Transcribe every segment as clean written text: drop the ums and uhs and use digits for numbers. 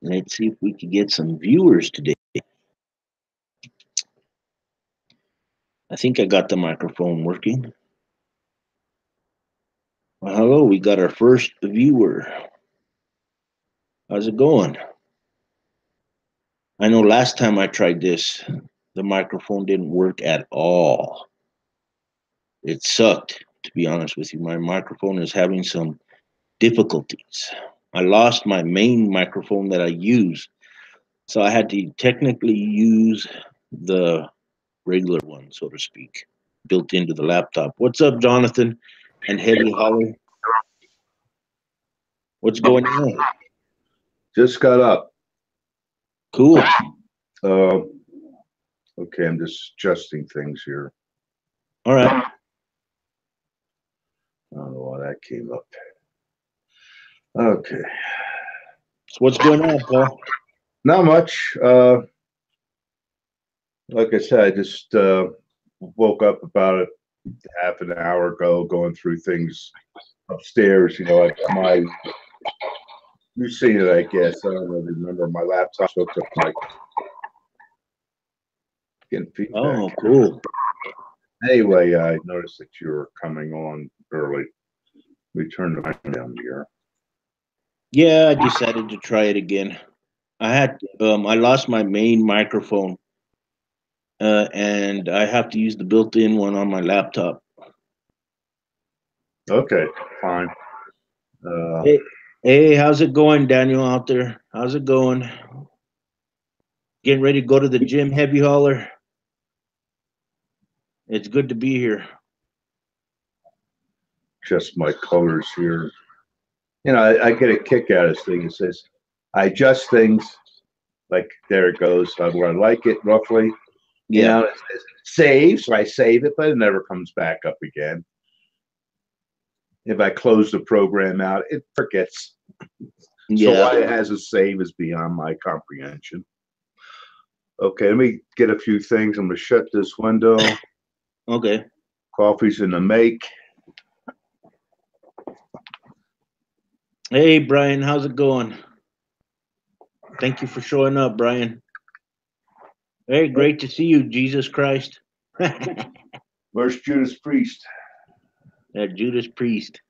Let's see if we can get some viewers today. I think I got the microphone working. Well, hello, we got our first viewer. How's it going? I know last time I tried this, the microphone didn't work at all. It sucked, to be honest with you. My microphone is having some difficulties. I lost my main microphone that I use, so I had to technically use the regular one, so to speak, built into the laptop. What's up, Jonathan and Heavy Holly? What's going on? Just got up. Cool. Okay, I'm just adjusting things here. All right. I don't know why that came up. Okay. So what's going on, Paul? Not much. Like I said, I just woke up about half an hour ago, going through things upstairs. You know, you've seen it, I guess. I don't really remember. My laptop hooked up my getting feedback. Oh, cool. Anyway, I noticed that you were coming on early. We turned the mic down here. Yeah, I decided to try it again. I lost my main microphone, and I have to use the built-in one on my laptop. Okay, fine. Hey, how's it going, Daniel, out there? How's it going? Getting ready to go to the gym, Heavy Hauler? It's good to be here. Just my colors here. You know, I get a kick out of this thing. It says, I adjust things. Like, there it goes. Where I like it, roughly. You know, it says save, so I save it, but it never comes back up again. If I close the program out, it forgets. Yeah. So why it has a save is beyond my comprehension. Okay, let me get a few things. I'm going to shut this window. Okay. Coffee's in the make. Hey, Brian, how's it going? Thank you for showing up, Brian. Hey, great to see you, Jesus Christ. Where's Judas Priest? That Judas Priest.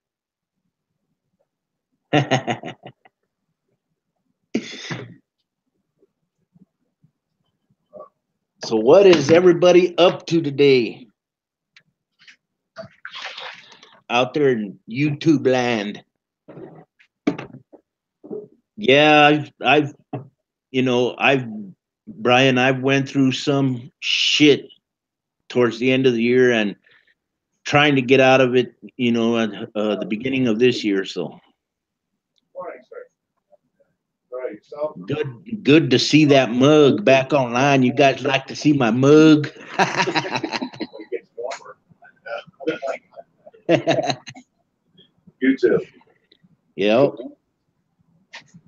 So what is everybody up to today? Out there in YouTube land. Yeah, Brian, I went through some shit towards the end of the year and trying to get out of it, at the beginning of this year. So good to see that mug back online. You guys like to see my mug? You too. Yep.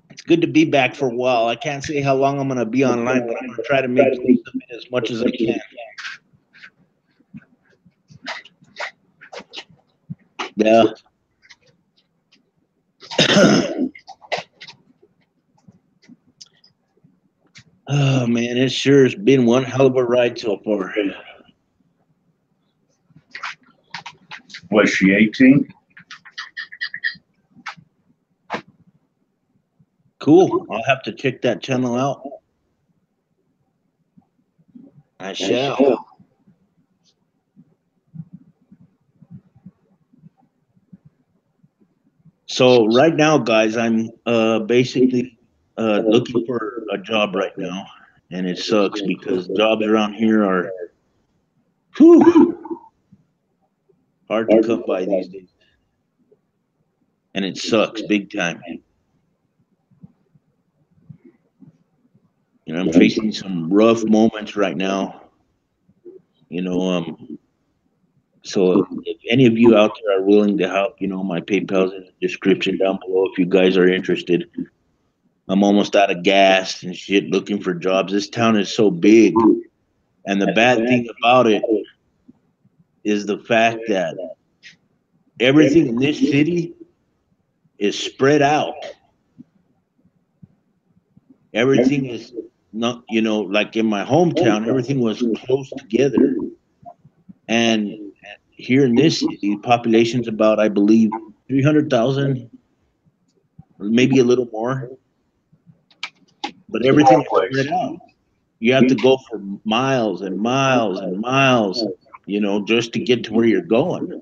It's good to be back for a while. I can't say how long I'm going to be online, but I'm going to try to make use of it as much as I can. Yeah. Oh, man, it sure has been one hell of a ride so far. Was she 18? Cool. I'll have to check that channel out. I shall. So right now, guys, I'm basically looking for a job right now, and it sucks because jobs around here are hard to come by these days, and it sucks big time. I'm facing some rough moments right now. So if any of you out there are willing to help, my PayPal's in the description down below if you guys are interested. I'm almost out of gas and shit looking for jobs. This town is so big. And the bad thing about it is the fact that everything in this city is spread out. Everything is not, like in my hometown, everything was close together. And here in this city, population's about, I believe, 300,000, maybe a little more, but everything Small is spread place. out. You have to go for miles and miles and miles, just to get to where you're going.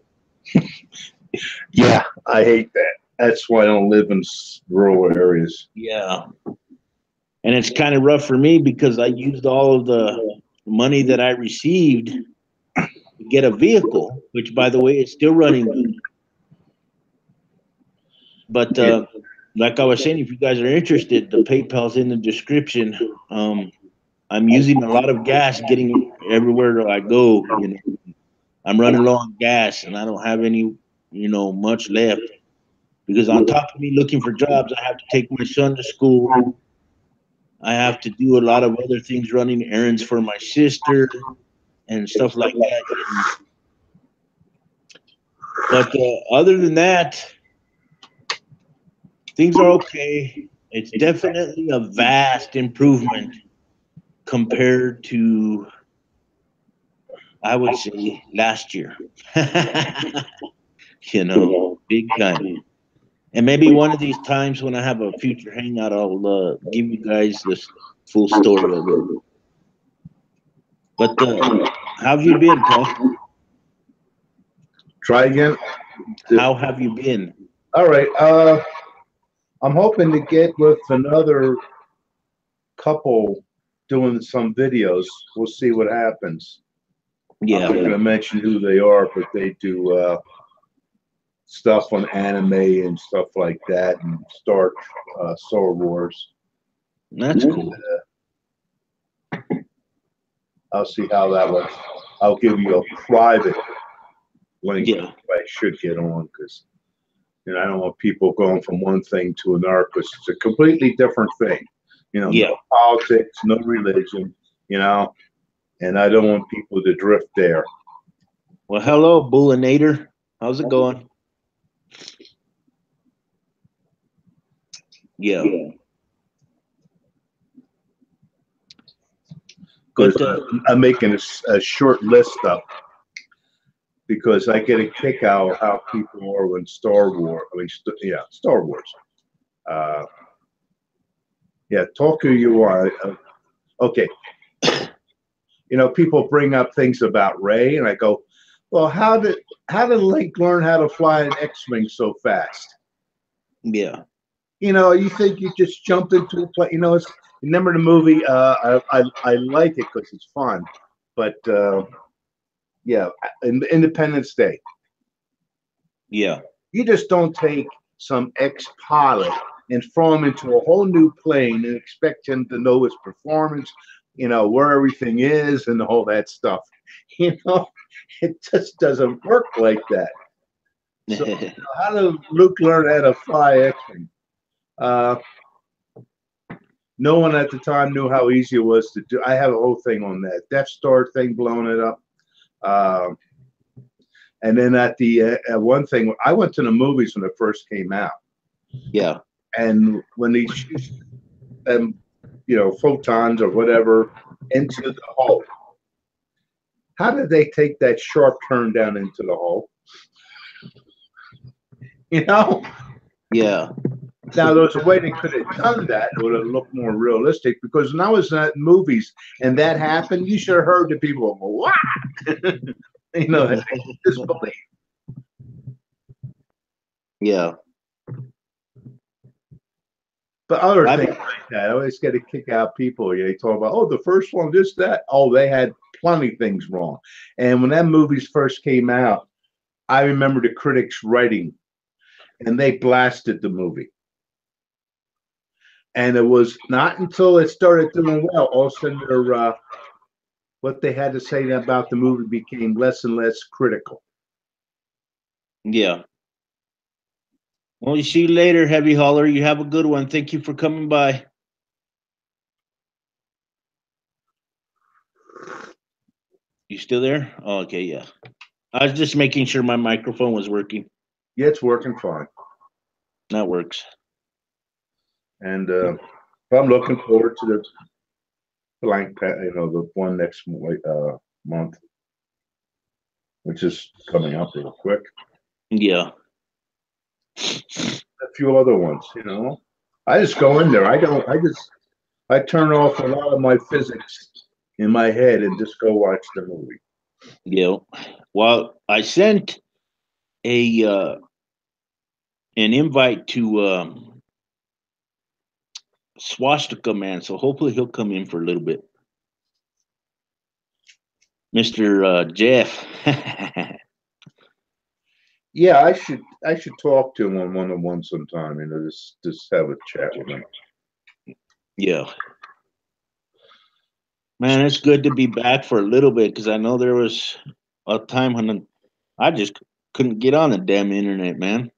Yeah, I hate that. That's why I don't live in rural areas. Yeah. And it's kind of rough for me because I used all of the money that I received to get a vehicle, which, by the way, is still running good. But Yeah. like I was saying, if you guys are interested, the PayPal's in the description. I'm using a lot of gas getting everywhere that I go. I'm running low on gas, and I don't have any, much left. Because on top of me looking for jobs, I have to take my son to school. I have to do a lot of other things, running errands for my sister and stuff like that. But other than that, things are okay. It's definitely a vast improvement compared to, I would say, last year. Big time. And maybe one of these times when I have a future hangout, I'll give you guys this full story of it. But how have you been, Paul? Try again. How have you been? All right. I'm hoping to get with another couple doing some videos. We'll see what happens. I'm not going Yeah, to mention who they are, but they do stuff on anime and stuff like that, and Star Wars. that's cool. I'll see how that looks. I'll give you a private link. Yeah, I should get on because I don't want people going from one thing to another because it's a completely different thing. yeah. No politics, no religion, and I don't want people to drift there. Well, hello, Bullinator. How's it going? Yeah, Because but I'm making a short list up because I get a kick out of how people are in Star Wars. Star Wars. Uh, yeah, talk who you are. Okay. People bring up things about Ray, and I go, well, how did Link learn how to fly an X-wing so fast? yeah, You think you just jump into a plane. Remember the movie? I like it because it's fun, but yeah, Independence Day. yeah, You just don't take some ex-pilot and throw him into a whole new plane and expect him to know his performance, where everything is and all that stuff. It just doesn't work like that. So how did Luke learn how to fly X-wing? No one at the time knew how easy it was to do. I have a whole thing on that Death Star thing, blowing it up. And then at the one thing, I went to the movies when it first came out. yeah, And when they shoot them, photons or whatever into the hull, how did they take that sharp turn down into the hull? yeah, Now, there was a way they could have done that. It would have looked more realistic because when I was in movies and that happened, you should have heard the people go, "What?" Disbelief. yeah. But other things like that, I always get a kick out of people. They talk about, oh, the first one, this, that. Oh, they had plenty of things wrong. And when that movies first came out, I remember the critics writing, and they blasted the movie. And it was not until it started doing well, all of a sudden what they had to say about the movie became less and less critical. Yeah. Well, you see you later, Heavy Hauler. You have a good one. Thank you for coming by. You still there? Oh, okay, yeah. I was just making sure my microphone was working. Yeah, it's working fine. That works. And I'm looking forward to the blank, the one next month, which is coming up real quick. Yeah. A few other ones, I just go in there. I turn off a lot of my physics in my head and just go watch the movie. Yeah. Well, I sent a an invite to Swastika Man, so hopefully he'll come in for a little bit. Mr. Jeff. Yeah, I should talk to him on one-on-one sometime, just have a chat with him. Yeah. Man, it's good to be back for a little bit because I know there was a time when I just couldn't get on the damn internet, man.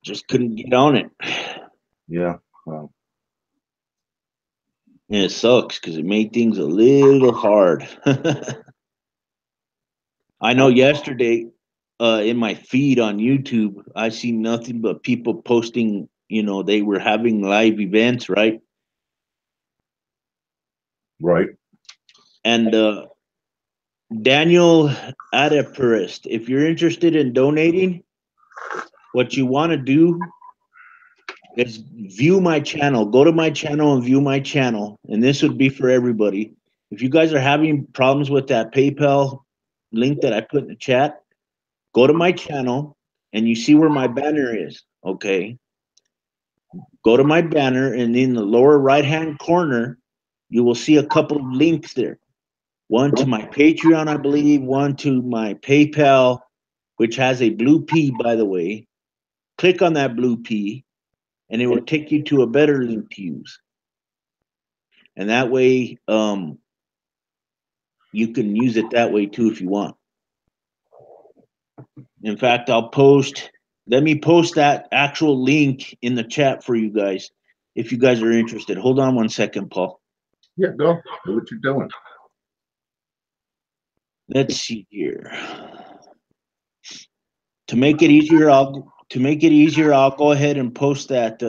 Just couldn't get on it. Yeah. Well. And it sucks because it made things a little hard. I know yesterday in my feed on YouTube, I see nothing but people posting, they were having live events, right? Right. And Daniel Adapurist, if you're interested in donating, what you want to do is view my channel. Go to my channel and view my channel. And this would be for everybody. If you guys are having problems with that PayPal link that I put in the chat, go to my channel and you see where my banner is. Okay. Go to my banner, and in the lower right hand corner, you will see a couple of links there. One to my Patreon, I believe, one to my PayPal, which has a blue P, by the way. Click on that blue P, and it will take you to a better link to use. And that way, you can use it that way too if you want. In fact, let me post that actual link in the chat for you guys if you guys are interested. Hold on one second, Paul. Yeah, go. Do what you're doing. Let's see here. To make it easier, I'll go ahead and post that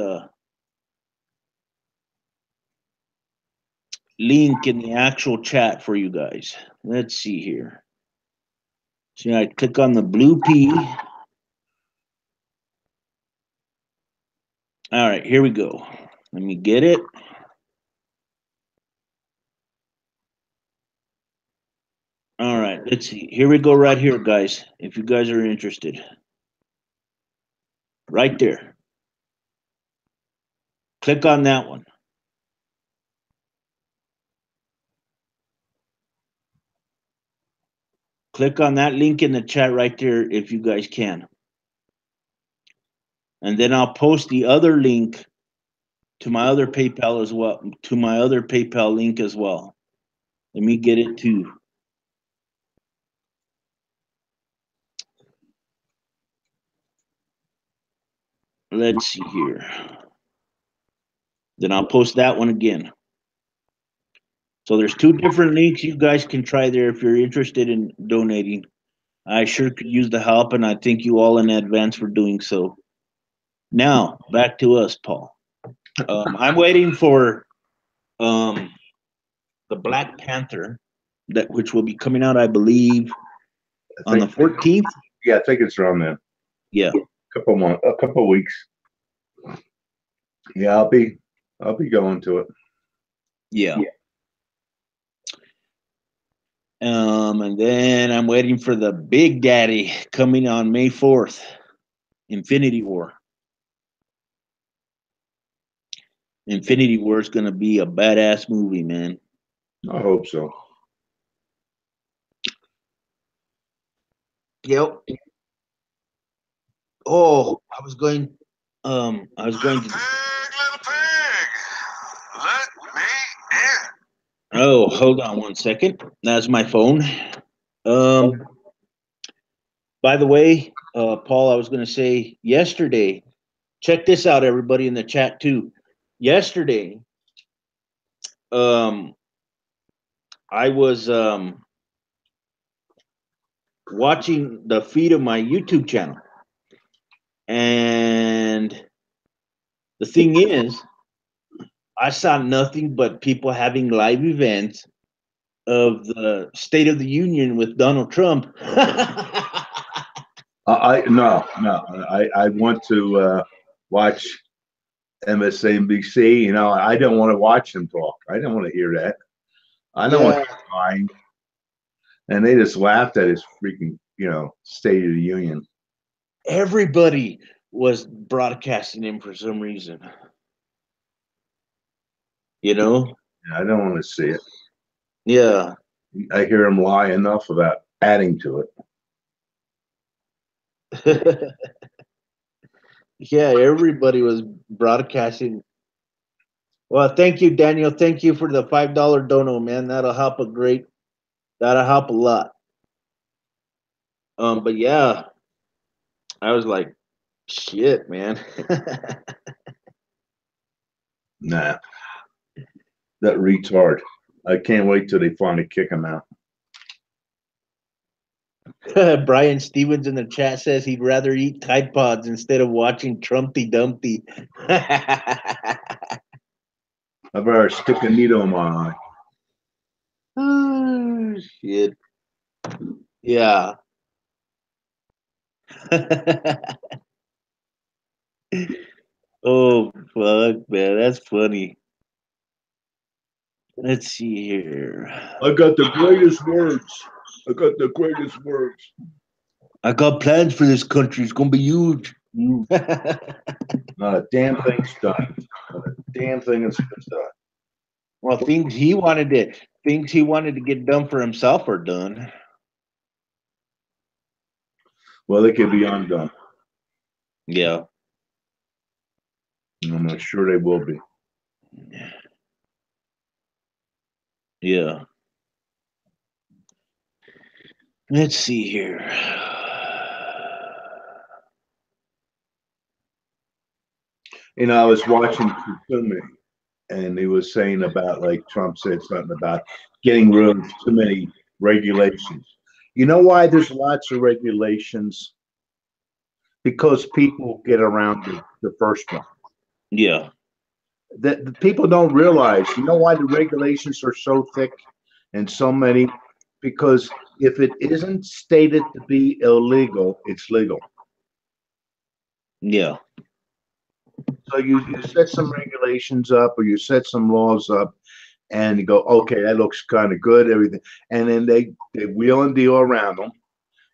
link in the actual chat for you guys. Let's see here. So I click on the blue P. All right, here we go. Let me get it. All right, let's see. Here we go right here, guys, if you guys are interested. Right there. Click on that one. Click on that link in the chat right there if you guys can. And then I'll post the other link to my other PayPal as well, to my other PayPal link as well. Let me get it too. Let's see here. Then I'll post that one again. So there's two different links you guys can try there if you're interested in donating. I sure could use the help, and I thank you all in advance for doing so. Now, back to us, Paul. I'm waiting for the Black Panther, which will be coming out, I believe, on the 14th. Yeah, I think it's around then. Yeah, a couple weeks. Yeah, I'll be going to it. Yeah. And then I'm waiting for the Big Daddy coming on May 4th, Infinity War. Infinity War is going to be a badass movie, man. I hope so. Yep. Oh, I was going to. Little pig. Let me in. Oh, hold on one second. That's my phone. By the way, Paul, I was going to say yesterday, check this out, everybody in the chat too. Yesterday, I was watching the feed of my YouTube channel. And the thing is, I saw nothing but people having live events of the State of the Union with Donald Trump. I want to watch MSNBC. You know, I don't want to watch them talk. I don't want to hear that. I don't want to lying. And they just laughed at his freaking, State of the Union. Everybody was broadcasting him for some reason. You know? I don't want to see it. Yeah. I hear him lie enough about adding to it. Yeah, everybody was broadcasting. Well, thank you, Daniel. Thank you for the $5 dono, man. That'll help a lot. But yeah, I was like, shit, man. Nah. That retard. I can't wait till they finally kick him out. Brian Stevens in the chat says he'd rather eat Tide Pods instead of watching Trumpty Dumpty. I better stick a needle in my eye. Oh, shit. Yeah. Oh, fuck, man. That's funny. Let's see here. I got the greatest words. I got plans for this country. It's going to be huge. Not a damn thing's done. Not a damn thing is done. Well, things he wanted to get done for himself are done. Well, they could be undone. Yeah. I'm not sure they will be. Yeah. Let's see here. I was watching Kusumi, and he was saying about, like, Trump said something about getting rid of too many regulations. You know why there's lots of regulations? Because people get around the first one. Yeah. The people don't realize, you know why the regulations are so thick and so many? Because if it isn't stated to be illegal, it's legal. Yeah. So you set some regulations up, or you set some laws up, and you go, okay, that looks kind of good, everything. And then they wheel and deal around them.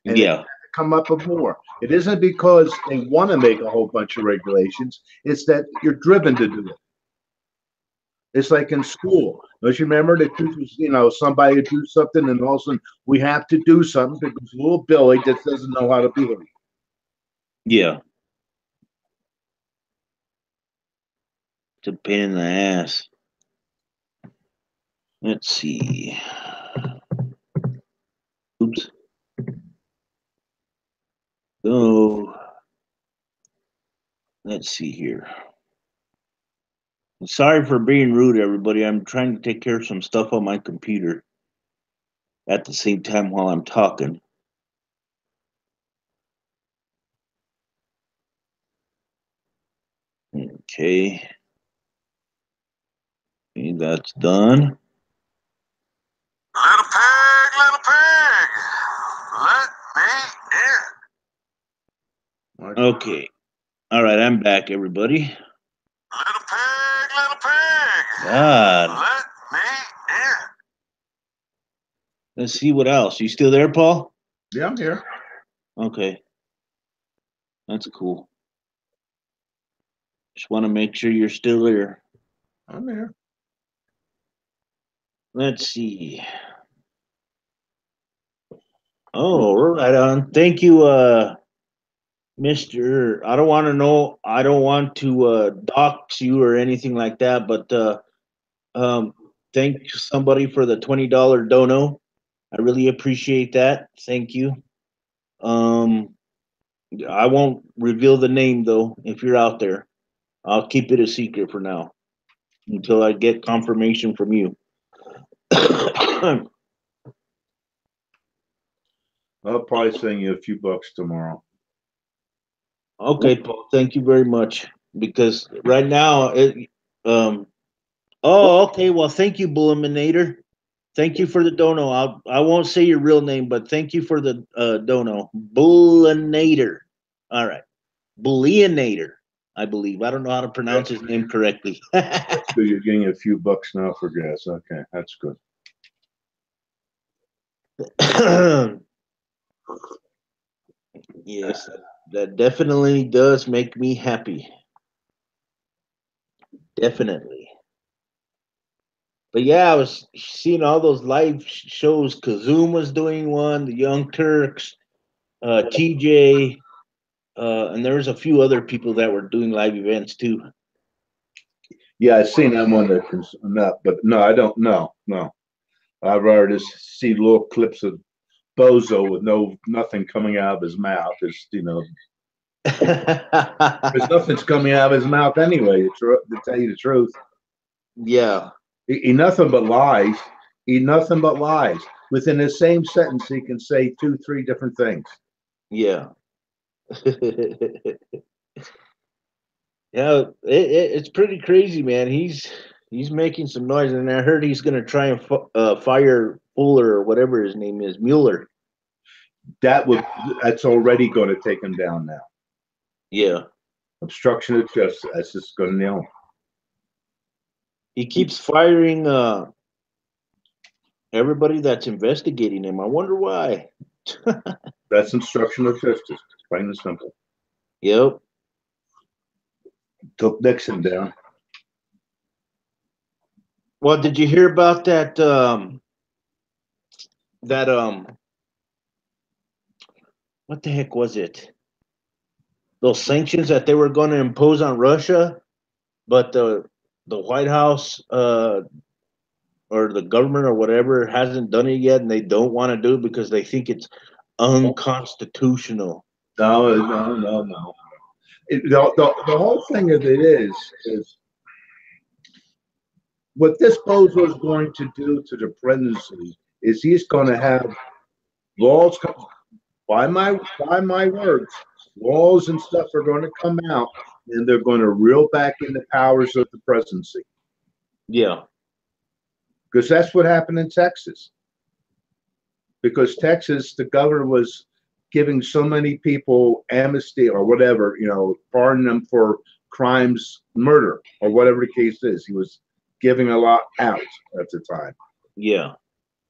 And yeah. Come up with more. It isn't because they want to make a whole bunch of regulations. It's that you're driven to do it. It's like in school. Don't you remember that teachers, somebody would do something, and all of a sudden we have to do something because little Billy just doesn't know how to behave. Yeah. It's a pain in the ass. Let's see. Oops. So, let's see here. Sorry for being rude, everybody. I'm trying to take care of some stuff on my computer at the same time while I'm talking. Okay. Okay, that's done. Little pig, let me in. Okay. All right, I'm back, everybody. Little pig, God. let me in. Let's see what else. You still there, Paul? Yeah, I'm here. Okay. That's cool. Just want to make sure you're still there. I'm here. Let's see. Oh, we're right on. Thank you, Mr. I don't want to dox you or anything like that, but thank somebody for the $20 dono. I really appreciate that. Thank you. I won't reveal the name though if you're out there. I'll keep it a secret for now until I get confirmation from you. I'll probably send you a few bucks tomorrow. Okay, Paul. Thank you very much. Because right now, oh, okay. Well, thank you, Bulliminator. Thank you for the dono. I won't say your real name, but thank you for the dono. Bullinator. All right. Bullinator, I believe. I don't know how to pronounce his name correctly. So you're getting a few bucks now for gas. Okay, that's good. Yes, that definitely does make me happy. Definitely. But yeah, I was seeing all those live shows. Kazoom was doing one, the Young Turks, TJ, and there was a few other people that were doing live events too. Yeah, I've seen that one that not, but no, I don't know. No, I'd rather just see little clips of Bozo with nothing coming out of his mouth. It's there's nothing's coming out of his mouth anyway. To tell you the truth, Yeah, he nothing but lies. He nothing but lies. Within the same sentence, he can say 2, 3 different things. yeah. Yeah, it's pretty crazy, man. He's making some noise, and I heard he's gonna try and fire Fuller or whatever his name is, Mueller. That's already going to take him down now. Yeah, Obstruction of justice. That's just going to nail him. he keeps firing everybody that's investigating him. I wonder why. That's obstruction of justice. Plain and simple. Yep. Took Nixon down. Well, did you hear about that? What the heck was it? Those sanctions that they were going to impose on Russia, but the White House or the government or whatever hasn't done it yet, and they don't want to do it because they think it's unconstitutional. No. The whole thing of it is what this Bozo is going to do to the presidency is he's going to have laws by my words, laws and stuff are going to come out, and they're going to reel back in the powers of the presidency. Yeah. Because that's what happened in Texas. Because Texas, the governor was giving so many people amnesty or whatever, pardon them for crimes, murder, or whatever the case is. He was giving a lot out at the time. Yeah.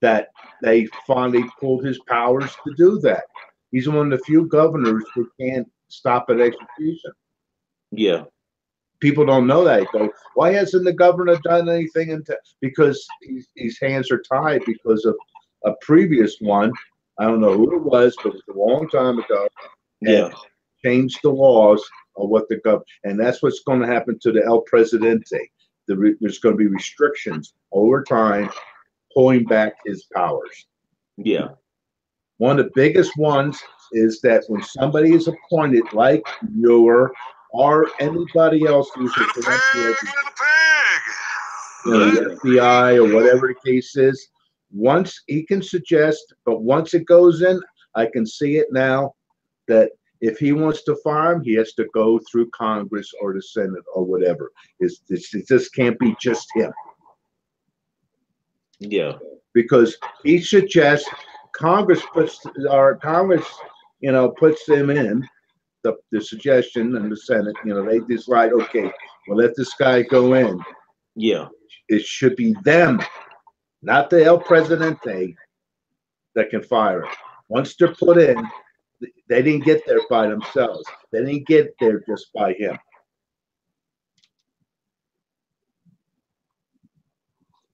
That they finally pulled his powers to do that. He's one of the few governors who can't stop an execution. Yeah. People don't know that. They go, why hasn't the governor done anything? Because his hands are tied because of a previous one. I don't know who it was, but it was a long time ago. Yeah. Changed the laws of what the government, and that's what's going to happen to the El Presidente. There's going to be restrictions over time, pulling back his powers. Yeah. One of the biggest ones is that when somebody is appointed, like Mueller or anybody else who's the FBI or whatever the case is, once he can suggest, but once it goes in, I can see it now that if he wants to fire him, he has to go through Congress or the Senate or whatever. It just can't be just him. Yeah. Because he suggests Congress puts them in the suggestion, and the Senate, they decide, okay, we'll let this guy go in. Yeah. It should be them, not the El Presidente, that can fire him. Once they're put in, they didn't get there by themselves. They didn't get there just by him.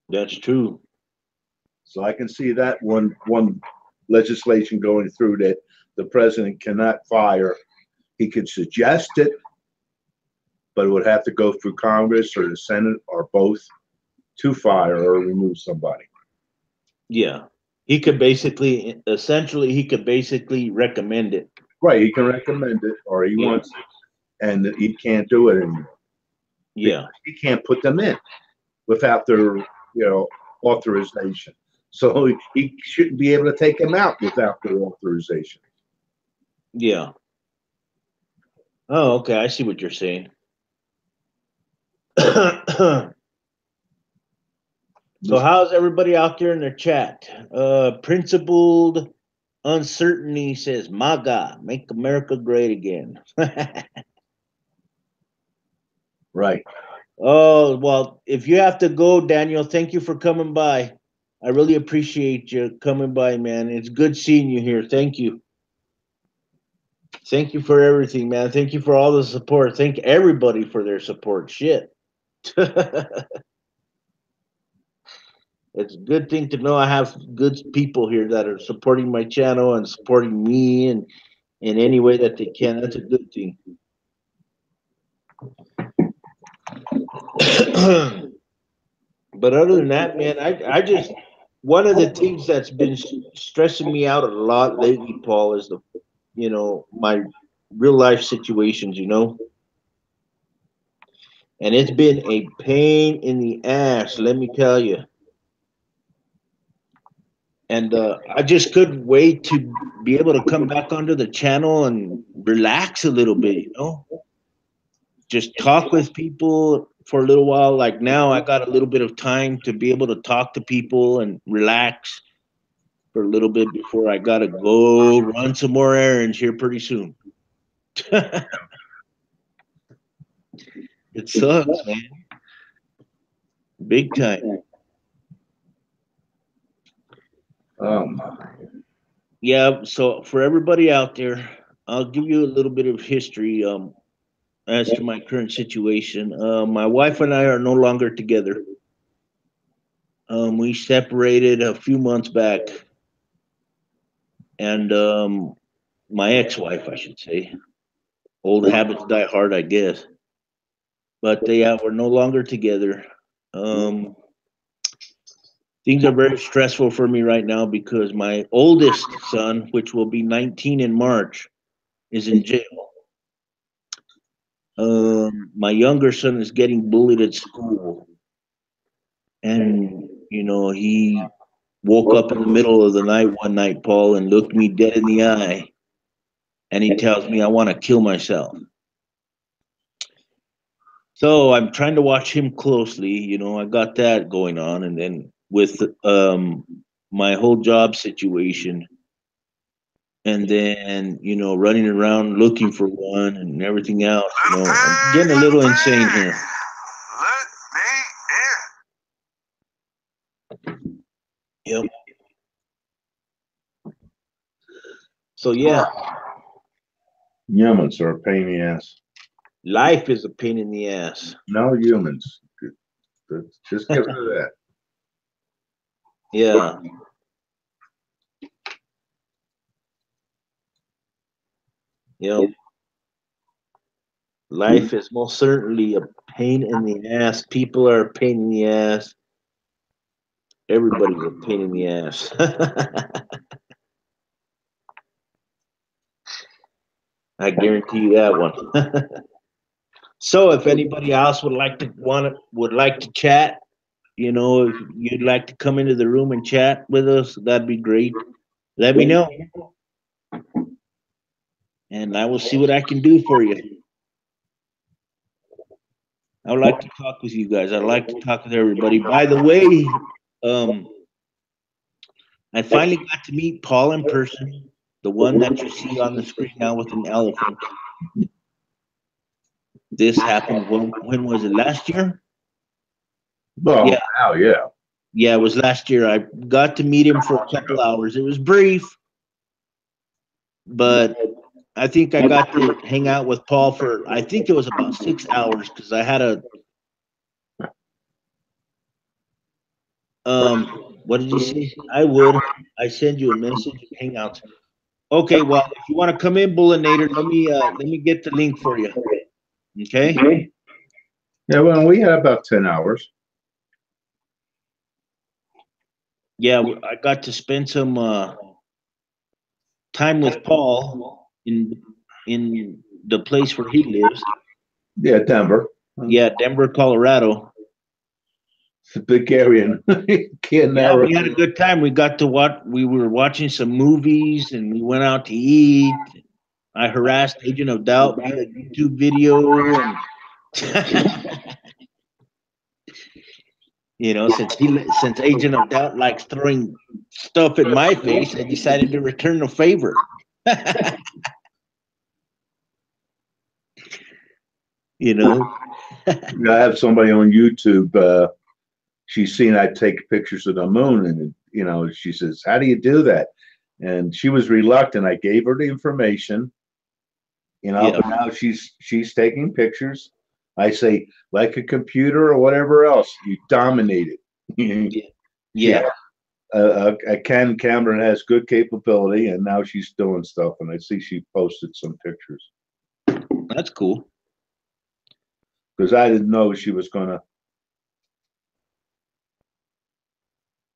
That's true. So I can see that one legislation going through that the president cannot fire. He could suggest it, but it would have to go through Congress or the Senate or both to fire or remove somebody. Yeah. He could basically recommend it. Right. He can recommend it, or he wants it, and he can't do it anymore. Yeah. He can't put them in without their, authorization. So he shouldn't be able to take them out without their authorization. Yeah. Oh, okay. I see what you're saying. So how's everybody out there in their chat? Principled Uncertainty says, MAGA, make America great again. Right. Oh, well, if you have to go, Daniel, thank you for coming by. I really appreciate you coming by, man. It's good seeing you here. Thank you. Thank you for everything, man. Thank you for all the support. Thank everybody for their support. Shit. It's a good thing to know I have good people here that are supporting my channel and supporting me and in any way that they can. That's a good thing. But other than that, man, I just one of the things that's been stressing me out a lot lately, Paul, is my real life situations, and it's been a pain in the ass, let me tell you. And I just couldn't wait to be able to come back onto the channel and relax a little bit, just talk with people for a little while. Like now I got a little bit of time to be able to talk to people and relax for a little bit before I gotta go run some more errands here pretty soon. It sucks, man. Big time. Yeah, so for everybody out there, I'll give you a little bit of history as to my current situation. My wife and I are no longer together. We separated a few months back, and my ex-wife, I should say. Old habits die hard, I guess. But yeah, we're no longer together. Things are very stressful for me right now because my oldest son, which will be 19 in March, is in jail. My younger son is getting bullied at school. And, he woke up in the middle of the night one night, Paul, and looked me dead in the eye. And he tells me, I want to kill myself. So I'm trying to watch him closely. I got that going on. And then with my whole job situation, and then, running around looking for one and everything else, I'm getting a little insane here. Let me in. Yep. So, yeah. Humans are a pain in the ass. Life is a pain in the ass. No humans. Just get rid of that. Yeah. Yep. Life is most certainly a pain in the ass. People are a pain in the ass. Everybody's a pain in the ass. I guarantee you that one. So if anybody else would like to chat, if you'd like to come into the room and chat with us, that'd be great. Let me know. And I will see what I can do for you. I would like to talk with you guys. I'd like to talk with everybody. By the way, I finally got to meet Paul in person, the one that you see on the screen now with an elephant. This happened when was it? Last year? Oh, yeah. Wow, yeah. Yeah, it was last year. I got to meet him for a couple hours. It was brief, but I think I got to hang out with Paul for, I think it was about 6 hours because I had what did you say? I send you a message, Hangouts. Okay, well, if you want to come in, Bullinator, let me get the link for you. Okay? Yeah, well, we had about 10 hours. Yeah, I got to spend some time with Paul in the place where he lives. Yeah, Denver. Yeah, Denver, Colorado. It's a big area. Can't Yeah, narrow. we had a good time. We got to watch. We were watching some movies, and we went out to eat. I harassed Agent of Doubt via YouTube video, and since Agent of Doubt likes throwing stuff in my face, I decided to return the favor. I have somebody on YouTube. She's seen I take pictures of the moon, and she says, "How do you do that?" And she was reluctant. I gave her the information, Yeah. but now she's taking pictures. I say, like a computer or whatever else, you dominate it. Yeah. A Canon camera has good capability, and now she's doing stuff. And I see she posted some pictures That's cool. because I didn't know she was going to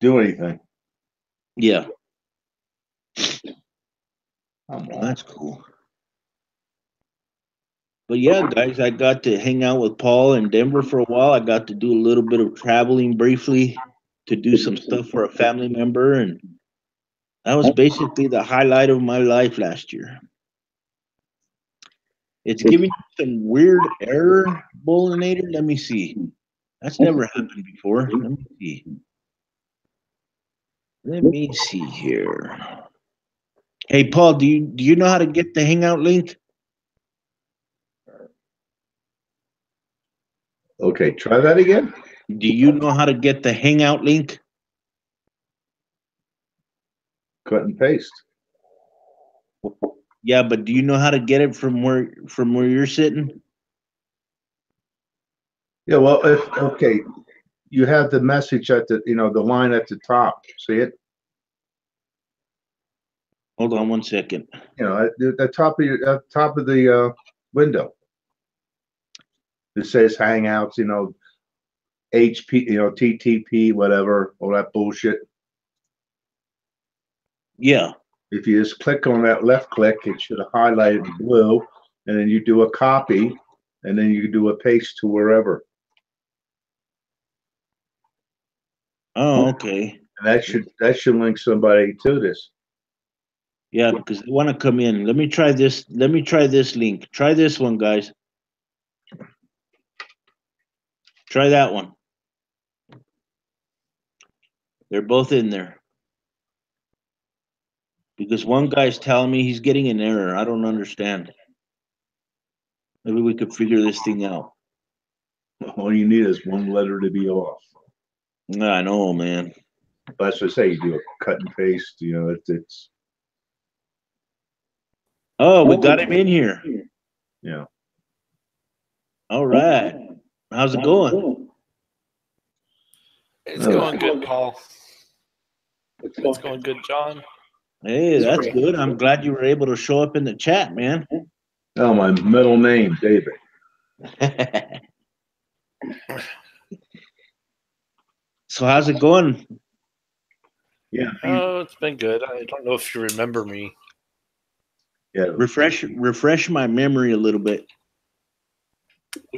do anything. Yeah. Come on. That's cool. But yeah, guys, I got to hang out with Paul in Denver for a while. I got to do a little bit of traveling briefly to do some stuff for a family member, and that was basically the highlight of my life last year. It's giving some weird error, Bullinator. Let me see. That's never happened before. Let me see. Let me see here. Hey, Paul, do you know how to get the Hangout link? Okay, try that again. Do you know how to get the Hangout link? Cut and paste. Yeah, but do you know how to get it from where you're sitting? Yeah, well, okay, you have the message at the the line at the top. See it? Hold on one second. At the top of the window. It says Hangouts. HP. TTP. Whatever. All that bullshit. Yeah. If you just click on that left click, it should highlight it in blue, and then you do a copy, and then you do a paste to wherever. Oh, okay. And that should link somebody to this. Yeah, because they want to come in. Let me try this. Let me try this link. Try this one, guys. Try that one. They're both in there. Because one guy's telling me he's getting an error. I don't understand. Maybe we could figure this thing out. All you need is one letter to be off. I know, man. That's what I say. You do a cut and paste. It's. Oh, we got him in here. Yeah. All right. How's it going? It's going good, Paul. It's going good, John. Hey, that's good. I'm glad you were able to show up in the chat, man. Oh, my middle name, David. So how's it going? Yeah. Oh, it's been good. I don't know if you remember me. Yeah. Refresh my memory a little bit.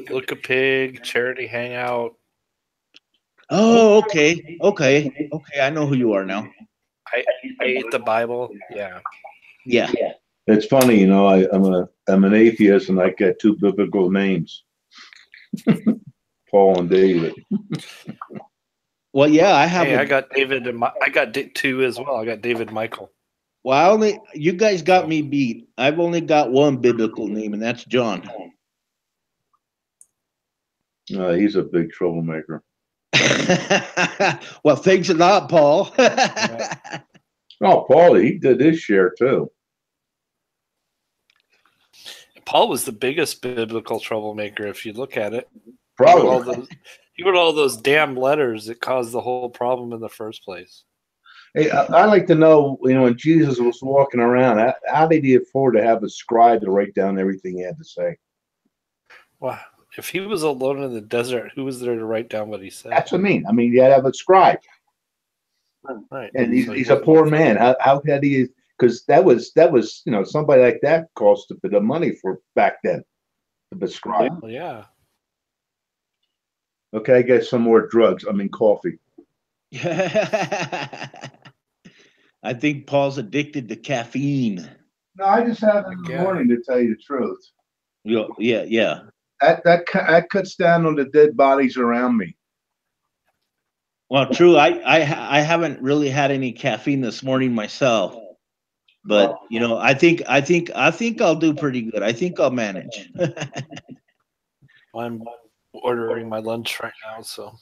Look a Pig, Charity Hangout. Oh, okay. I know who you are now. I ate the Bible. Yeah. Yeah. It's funny, I'm an atheist and I get two biblical names. Paul and David. Well, yeah, I have. Hey, I got David and I got two as well. I got David Michael. Well, you guys got me beat. I've only got one biblical name, and that's John. He's a big troublemaker. Well, thanks a lot, Paul. Oh, Paul, he did his share too. Paul was the biggest biblical troublemaker if you look at it. Probably. He wrote all those damn letters that caused the whole problem in the first place. Hey, I like to know, when Jesus was walking around, how did he afford to have a scribe to write down everything he had to say? Wow. If he was alone in the desert, who was there to write down what he said? That's what I mean. You had to have a scribe. Right. And he's a poor man. How had he? Because that was somebody like that cost a bit of money for back then to be scribe. Well, yeah. Okay, get some more drugs. I mean, coffee. I think Paul's addicted to caffeine. No, I just have it in the Yeah. morning, to tell you the truth. Yeah. That cuts down on the dead bodies around me. Well, true. I haven't really had any caffeine this morning myself, but I think I'll do pretty good. I think I'll manage. I'm ordering my lunch right now, so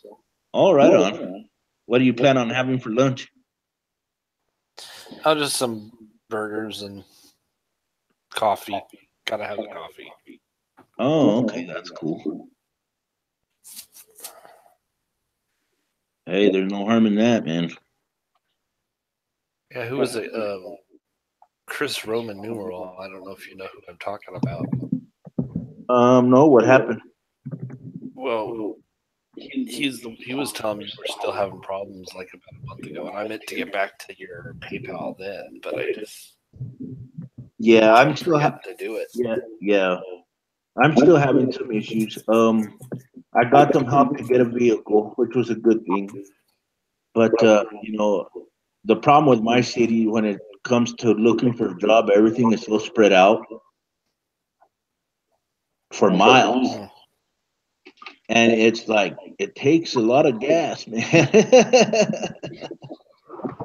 All right on. What do you plan on having for lunch? I'll just some burgers and coffee. Gotta have the coffee. Oh, okay, that's cool. Hey, there's no harm in that, man. Yeah, who was it? Chris Roman numeral. I don't know if you know who I'm talking about. No, what happened? Well, he was telling me you were still having problems like about a month ago, and I meant to get back to your PayPal then, but I just Yeah, I'm kept still forgetting to do it. yeah. I'm still having some issues. I got them help to get a vehicle, which was a good thing. But the problem with my city when it comes to looking for a job, everything is so spread out for miles. Mhm. And it's like it takes a lot of gas, man.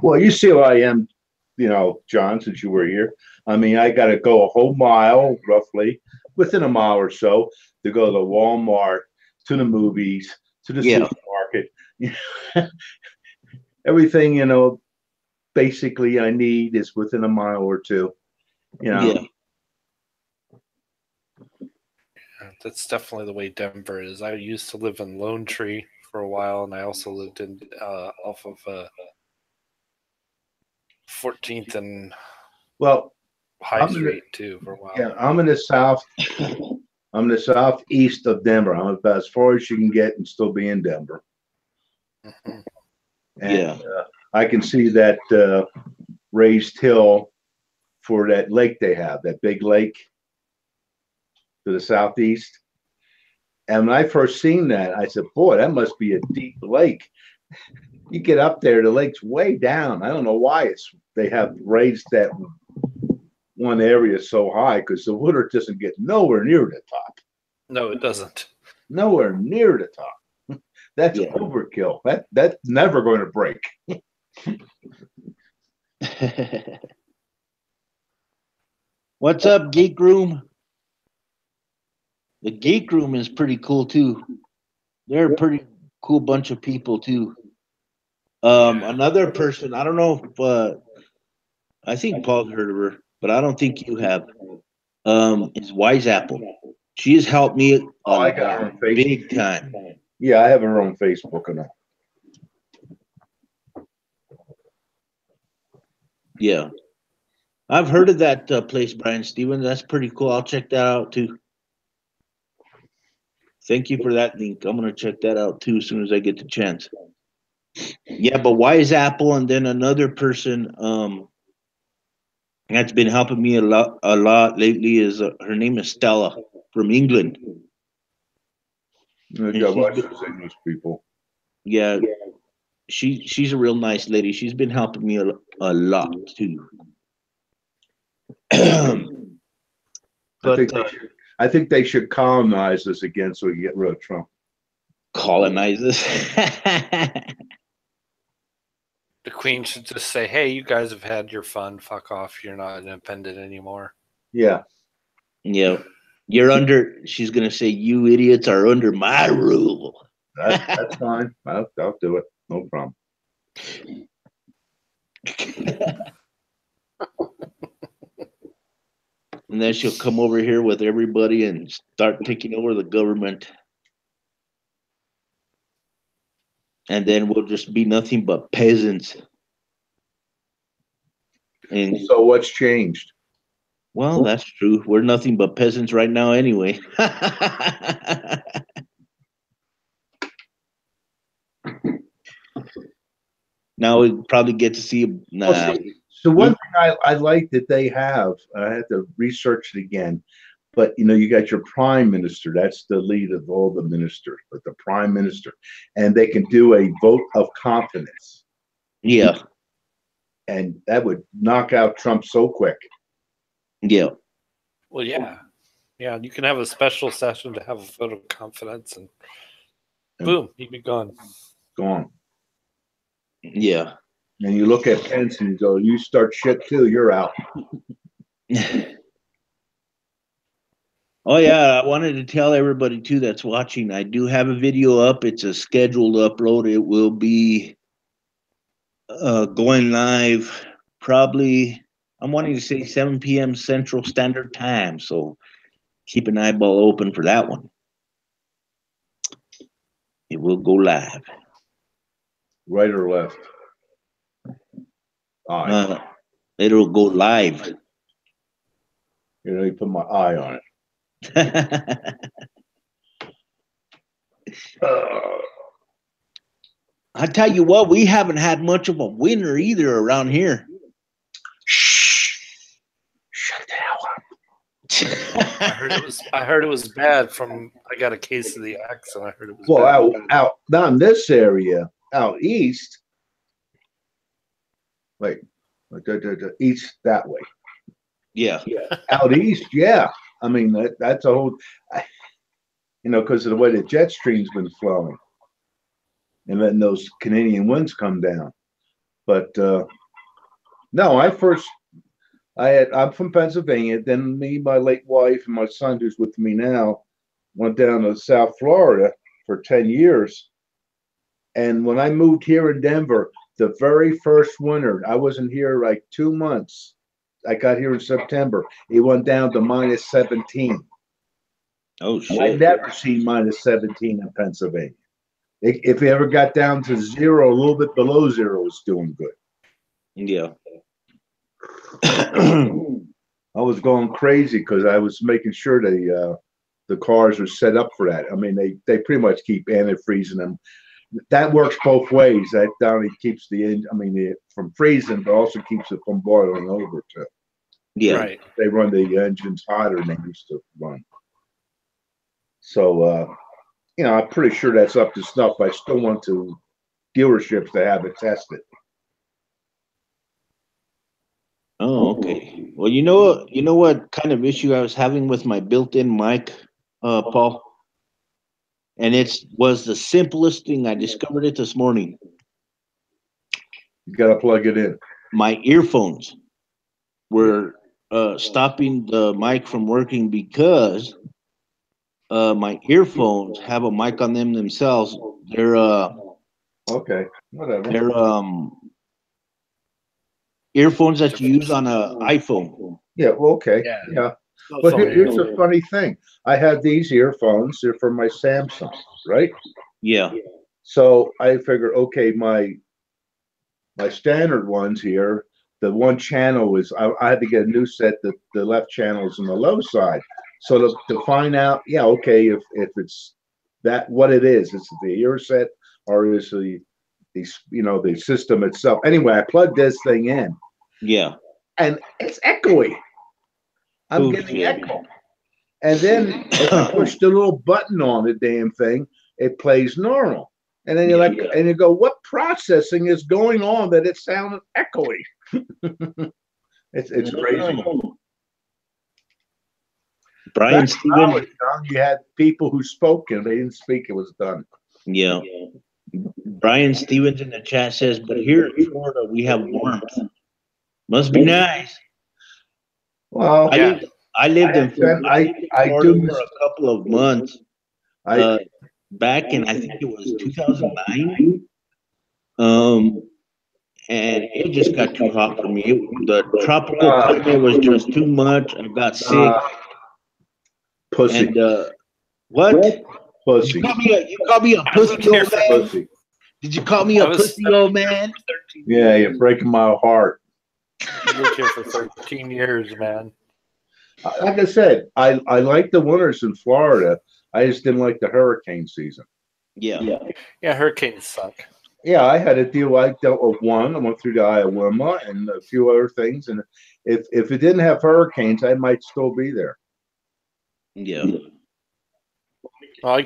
Well, you see who I am, John, since you were here. I mean, I got to go a whole mile, roughly, within a mile or so, to go to Walmart, to the movies, to the Yeah. supermarket. Everything, basically I need is within a mile or two. Yeah. That's definitely the way Denver is. I used to live in Lone Tree for a while, and I also lived in off of 14th and Well, High Street too for a while. yeah, I'm in the south. I'm in the southeast of Denver. I'm about as far as you can get and still be in Denver. Mhm. And I can see that raised hill for that lake they have, that big lake to the southeast. And when I first seen that, I said, boy, that must be a deep lake. You get up there, the lake's way down. I don't know why they have raised that one area so high, because the water doesn't get nowhere near the top. No, it doesn't. Nowhere near the top. That's overkill. That's never going to break. What's up, Geek Room? The Geek Room is pretty cool too. They're a pretty cool bunch of people too. Another person, I don't know if I think Paul heard of her, but I don't think you have. Is Wise Apple. She has helped me I got her on Facebook. Big time. Yeah, I have her on Facebook and all. Yeah. I've heard of that place, Brian Stevens. That's pretty cool. I'll check that out too. Thank you for that link. I'm gonna check that out too as soon as I get the chance. Yeah, but Wise Apple and then another person that's been helping me a lot lately is her name is Stella from England. God bless those English people. Yeah, she's a real nice lady. She's been helping me a lot too. But I think they should colonize us again so we can get rid of Trump. Colonize us. The Queen should just say, "Hey, you guys have had your fun. Fuck off. You're not independent anymore." Yeah. Yeah. You're under, she's going to say, you idiots are under my rule. That's fine. I'll do it. No problem. And then she'll come over here with everybody and start taking over the government. And then we'll just be nothing but peasants. And so what's changed? Well, that's true. We're nothing but peasants right now anyway. Now we probably get to see. So one thing I like that they have, I had to research it again. But you got your prime minister. That's the lead of all the ministers, but the prime minister, and they can do a vote of confidence, Yeah. and that would knock out Trump so quick. Yeah. Well, yeah. Yeah, you can have a special session to have a vote of confidence, and boom, he'd be gone. Gone. Yeah. And you look at Pence and you go, you start shit too, you're out. Oh yeah, I wanted to tell everybody too that's watching. I do have a video up. It's a scheduled upload. It will be going live probably. I'm wanting to say 7 p.m. Central Standard Time. So keep an eyeball open for that one. It will go live. Right or left? Eye. It'll go live. You put my eye on it. I tell you what, we haven't had much of a winter either around here. Shh! Shut the hell up! I heard it was bad. I got a case of the X, and I heard it was Well, bad. out down this area, out east. Wait, east that way. Yeah. Out east, yeah. I mean, that's a whole, because of the way the jet stream's been flowing and letting those Canadian winds come down. But no, I'm from Pennsylvania. Then me, my late wife, and my son, who's with me now, went down to South Florida for 10 years. And when I moved here in Denver, the very first winter, I wasn't here like 2 months. I got here in September. It went down to minus 17. Oh shit! I've never seen minus 17 in Pennsylvania. If it ever got down to zero, a little bit below zero, it's doing good. Yeah. I was going crazy because I was making sure the cars are set up for that. I mean, they pretty much keep antifreezing them. That works both ways. That not only keeps the engine, from freezing, but also keeps it from boiling over too. Yeah. Right. They run the engines hotter than they used to run. So, I'm pretty sure that's up to snuff. I still want dealerships to have it tested. Oh, okay. Well, you know what kind of issue I was having with my built-in mic, Paul? And it was the simplest thing. I discovered it this morning. You got to plug it in. My earphones were stopping the mic from working because my earphones have a mic on them themselves. They're okay, whatever. They're earphones that you use on an iPhone. Yeah, well, okay. Yeah. But here's a funny thing. I have these earphones. They're from my Samsung, right? Yeah. So I figured, okay, my standard ones here, the one channel is, I had to get a new set. The left channel is on the low side. So to find out, yeah, okay, if it's that, what it is the ear set or is the system itself. Anyway, I plugged this thing in. Yeah. And it's echoey. I'm getting echo. And then if I push the little button on the damn thing, it plays normal. And then and you go, what processing is going on that it sounded echoey? It's crazy. Brian Stevens. You had people who spoke and they didn't speak. It was done. Yeah. Brian Stevens in the chat says, but here in Florida, we have warmth. Must be nice. Well, I lived in Florida for a couple of months. Back in, I think it was 2009. And it just got too hot for me. The tropical climate was just too much. I got sick. Pussy. And what? Pussy. You call me a pussy, old man? Pussy. Did you call me a pussy, old man? Yeah, you're breaking my heart. You lived here for 13 years, man. Like I said, I like the winters in Florida. I just didn't like the hurricane season. Yeah, hurricanes suck. Yeah, I had a deal. I dealt with one. I went through the Iowa and a few other things. And if it didn't have hurricanes, I might still be there. Yeah. Well,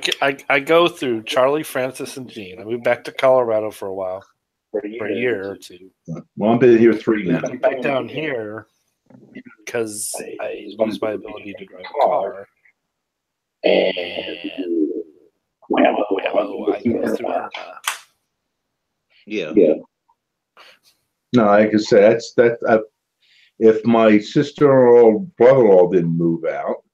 I go through Charlie, Francis, and Gene. I moved back to Colorado for a while, for a year or two. Well, I've been here 3 Then years. I'm back down here because I lose my ability to drive a car. And whammo, I go through Irma. Yeah. No, like I said, if my sister or brother-in-law didn't move out,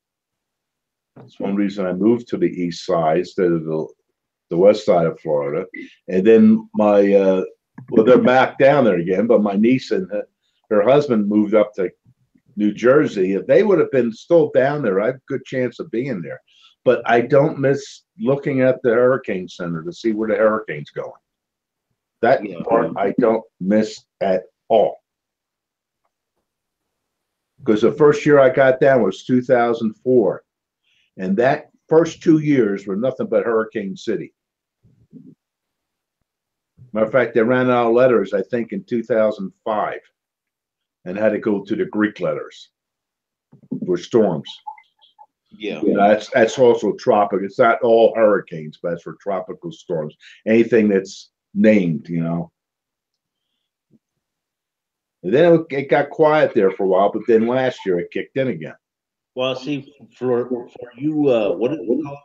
that's one reason I moved to the east side instead of the west side of Florida. And then well, they're back down there again, but my niece and her husband moved up to New Jersey. If they would have been still down there, I have a good chance of being there. But I don't miss looking at the Hurricane Center to see where the hurricane's going. That part I don't miss at all. Because the first year I got down was 2004. And that first 2 years were nothing but Hurricane City. Matter of fact, they ran out of letters, I think, in 2005 and had to go to the Greek letters for storms. Yeah. You know, that's also tropical. It's not all hurricanes, but that's for tropical storms. Anything that's named, you know. And then it got quiet there for a while, but then last year it kicked in again. Well, see, for you, what is it called?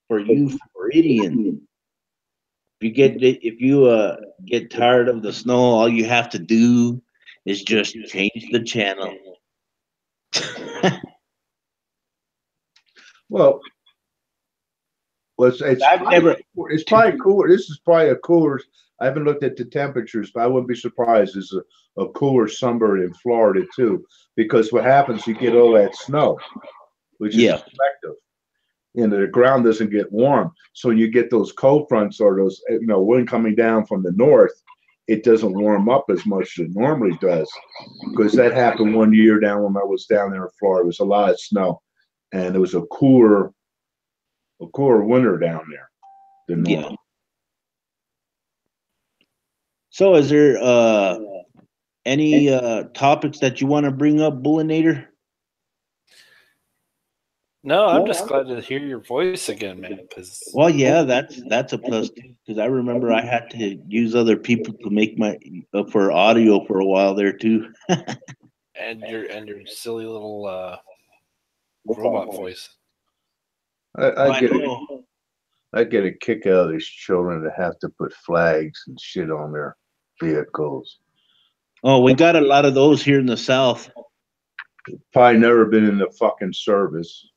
For you Floridian, if you get tired of the snow, all you have to do is just change the channel. Well, it's probably cooler. This is probably a cooler. I haven't looked at the temperatures, but I wouldn't be surprised. It's a cooler summer in Florida too, because what happens, you get all that snow, which is effective. You know, the ground doesn't get warm, so you get those cold fronts or those wind coming down from the north. It doesn't warm up as much as it normally does, because that happened one year down when I was down there in Florida. It was a lot of snow, and it was a cooler winter down there than normal. Yeah. So, is there any topics that you want to bring up, Bullinator? No, I'm just glad to hear your voice again, man. Well, yeah, that's a plus too. Because I remember I had to use other people to make my for audio for a while there too. and your silly little robot voice. I get a kick out of these children that have to put flags and shit on their vehicles. Oh, we got a lot of those here in the South. Probably never been in the fucking service.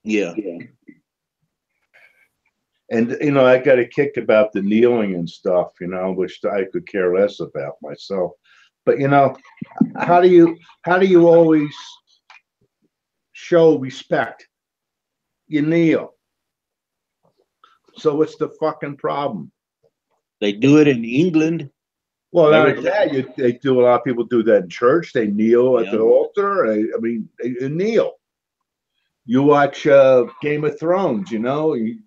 Yeah. And I got a kick about the kneeling and stuff, which I could care less about myself. But how do you always show respect? You kneel. So what's the fucking problem? They do it in England. Well, not like that. They do. A lot of people do that in church. They kneel at the altar. I mean, they kneel. You watch Game of Thrones. You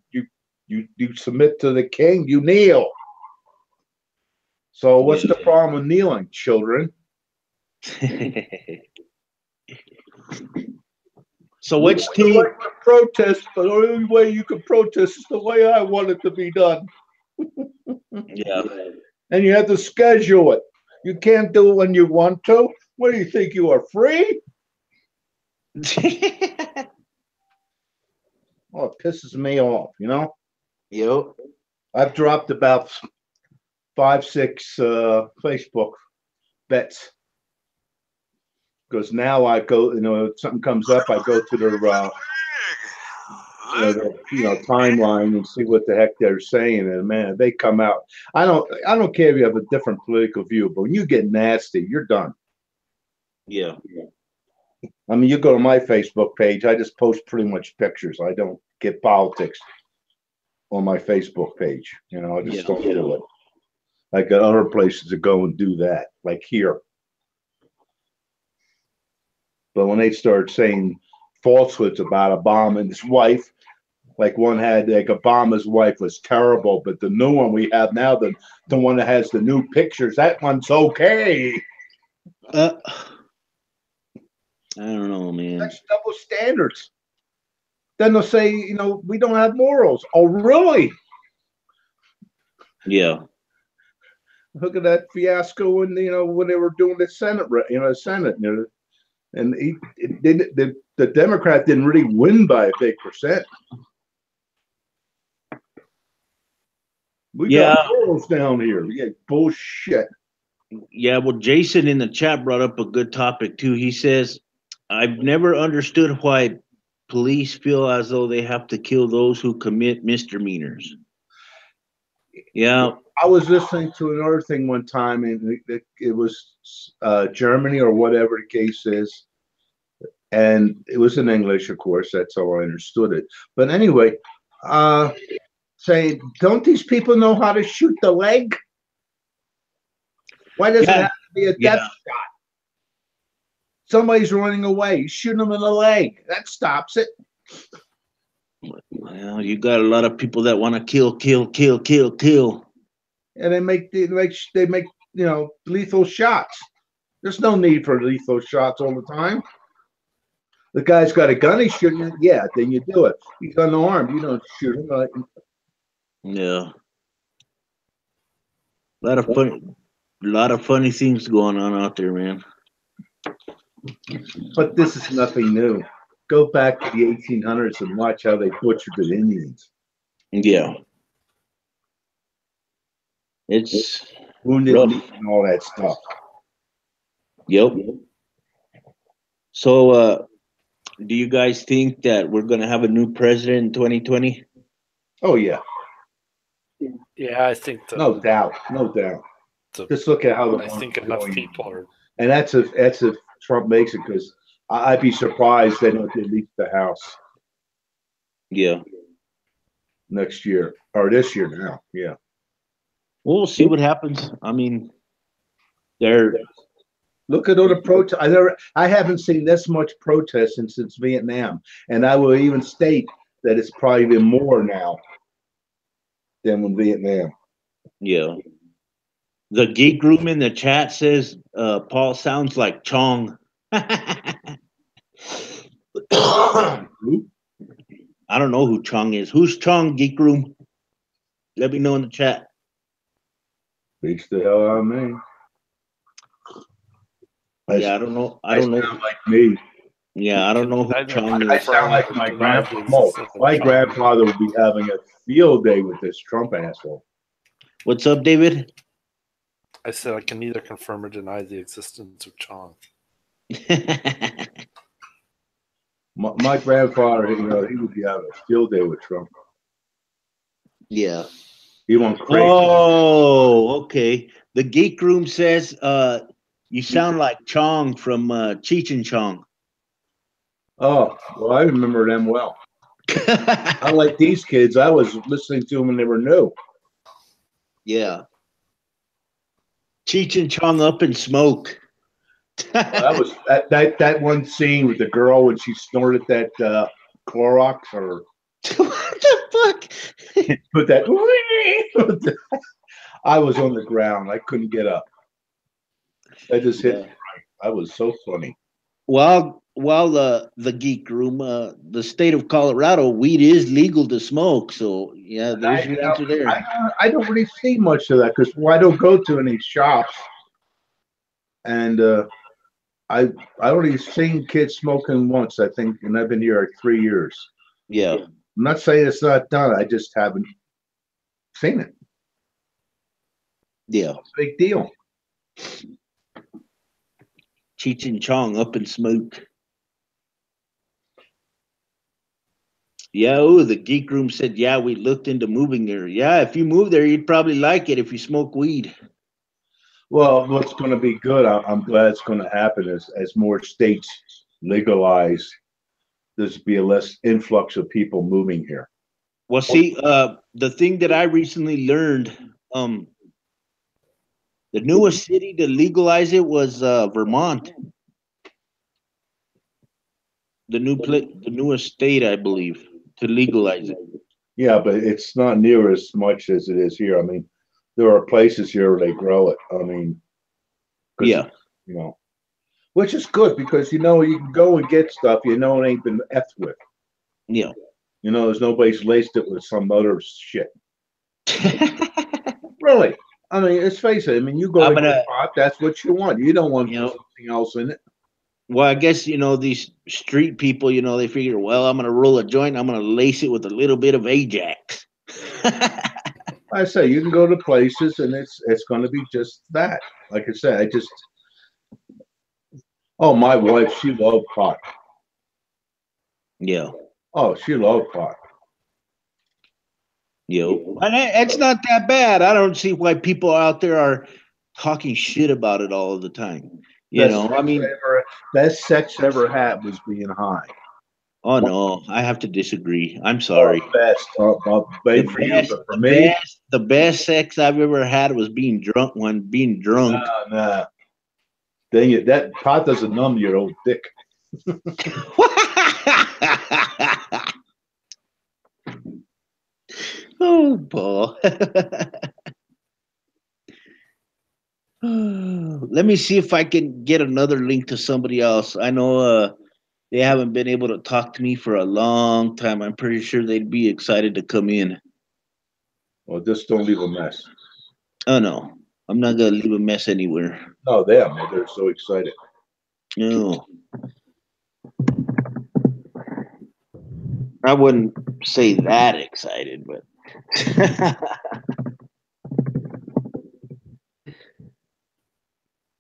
submit to the king. You kneel. So what's the problem with kneeling, children? So which team? Like to protest, but the only way you can protest is the way I want it to be done. Yeah. And you have to schedule it. You can't do it when you want to. What do you think? You are free? Oh, it pisses me off, Yep. I've dropped about 5-6 Facebook bets. Because now I go, if something comes up, I go to their timeline and see what the heck they're saying. And man, they come out. I don't care if you have a different political view, but when you get nasty, you're done. Yeah. I mean, you go to my Facebook page, I just post pretty much pictures. I don't get politics on my Facebook page. I just don't do it. I got other places to go and do that, like here. But when they start saying falsehoods about Obama and his wife, like one had, like Obama's wife was terrible, but the new one we have now, the one that has the new pictures, that one's okay. I don't know, man. That's double standards. Then they'll say, we don't have morals. Oh, really? Yeah. Look at that fiasco when when they were doing the Senate, the Senate, and the Democrat didn't really win by a big percent. We got morals down here. Yeah, bullshit. Yeah, well, Jason in the chat brought up a good topic too. He says, I've never understood why police feel as though they have to kill those who commit misdemeanors. Yeah. I was listening to another thing one time, and it was Germany or whatever the case is. And it was in English, of course. That's how I understood it. But anyway, saying, don't these people know how to shoot the leg? Why does it have to be a death shot? Somebody's running away. You shoot them in the leg. That stops it. Well, you got a lot of people that want to kill. And they make lethal shots. There's no need for lethal shots all the time. The guy's got a gun, he's shooting it. Yeah, then you do it. He's unarmed. You don't shoot him. Yeah. A lot of funny things going on out there, man. But this is nothing new. Go back to the 1800s and watch how they butchered the Indians. Yeah. It's wounded and all that stuff. Yep. So, do you guys think that we're going to have a new president in 2020? Oh, yeah. Yeah, I think no doubt. Just look at how I think enough people are. And that's if Trump makes it, because I'd be surprised they don't delete the House. Yeah. Next year or this year now. Yeah. We'll see what happens. I mean, look at all the protests. I haven't seen this much protesting since Vietnam, and I will even state that it's probably been more now than when Vietnam. Yeah. The geek room in the chat says Paul sounds like Chong. I don't know who Chong is. Who's Chong, geek room? Let me know in the chat. Beats the hell out of me. Yeah, I don't know. I don't know. Like me. Yeah, I don't know who Chong is. I sound like my grandfather. My grandfather would be having a field day with this Trump asshole. What's up, David? I said I can neither confirm or deny the existence of Chong. my grandfather, he would be having a field day with Trump. Yeah. He went crazy. Oh, okay. The geek room says you sound like Chong from Cheech and Chong. Oh, well, I remember them well. Unlike these kids, I was listening to them when they were new. Yeah. Cheech and Chong Up in Smoke. That was that one scene with the girl when she snorted that Clorox or what the fuck? Put that. I was on the ground. I couldn't get up. I just hit me right. I was so funny. While the geek room, the state of Colorado, weed is legal to smoke. So yeah, there's your answer there. I don't really see much of that because I don't go to any shops, and I only seen kids smoking once, I think, and I've been here like 3 years. Yeah, I'm not saying it's not done. I just haven't seen it. Yeah, big deal. Cheech and Chong Up in Smoke. Yeah, the geek room said, yeah, we looked into moving there. Yeah, if you move there, you'd probably like it if you smoke weed. Well, what's going to be good, I'm glad it's going to happen as more states legalize, there's be a less influx of people moving here. Well, see, the thing that I recently learned, the newest city to legalize it was Vermont. The newest state, I believe, to legalize it. Yeah, but it's not near as much as it is here. I mean, there are places here where they grow it. I mean, yeah, which is good because you can go and get stuff it ain't been effed with. Yeah. You know, there's nobody's laced it with some other shit. Really. I mean, let's face it. I mean, you go to get pot, that's what you want. You don't want something else in it. Well, I guess, these street people, they figure, well, I'm going to roll a joint. I'm going to lace it with a little bit of Ajax. I say, you can go to places and it's going to be just that. Like I said, my wife, she loved pot. Yeah. Oh, she loved pot. And it's not that bad. I don't see why people out there are talking shit about it all the time. Best sex ever had was being high. Oh no, I have to disagree. I'm sorry. Best, for me, the best sex I've ever had was being drunk. Nah. Dang it, that pot doesn't numb your old dick. Oh, Paul. Let me see if I can get another link to somebody else. I know they haven't been able to talk to me for a long time. I'm pretty sure they'd be excited to come in. Well, just don't leave a mess. Oh, no. I'm not going to leave a mess anywhere. No, they're so excited. No. I wouldn't say that excited, but...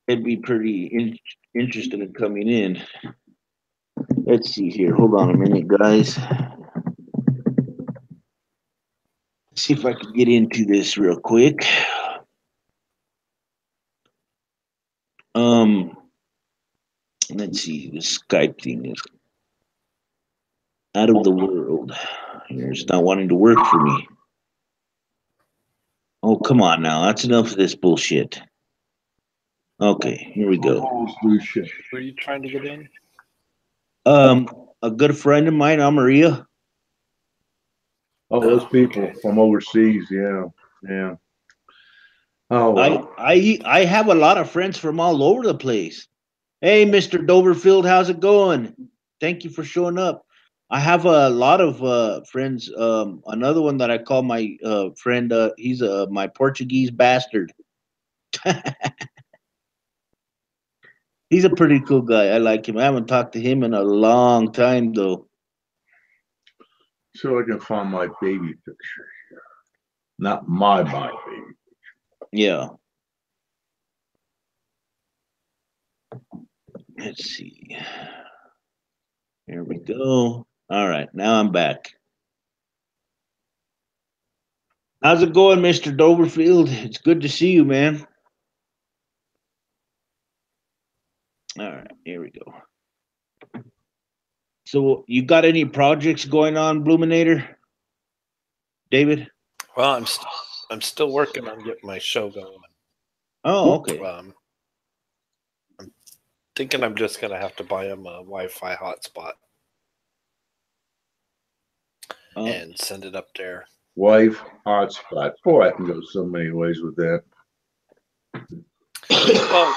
It'd be pretty interesting in coming in. Let's see here. Hold on a minute, guys. Let's see if I can get into this real quick. Let's see. The Skype thing is out of the world. It's not wanting to work for me. Oh, come on now. That's enough of this bullshit. Okay, here we go. Were you trying to get in? A good friend of mine, Amaria. Oh, those people from overseas, yeah. Oh, wow. I have a lot of friends from all over the place. Hey, Mr. Doverfield, how's it going? Thank you for showing up. I have a lot of friends. Another one that I call my friend, he's my Portuguese bastard. He's a pretty cool guy. I like him. I haven't talked to him in a long time, though. So I can find my baby picture here. Not my baby. Yeah. Let's see. Here we go. All right, now I'm back. How's it going, Mr. Doverfield? It's good to see you, man. All right, here we go. So, you got any projects going on, Bluminator? David? Well, I'm still working on getting my show going. Oh, okay. I'm thinking I'm just gonna have to buy him a Wi-Fi hotspot and send it up there. Wife hotspot. Boy, I can go so many ways with that. Well,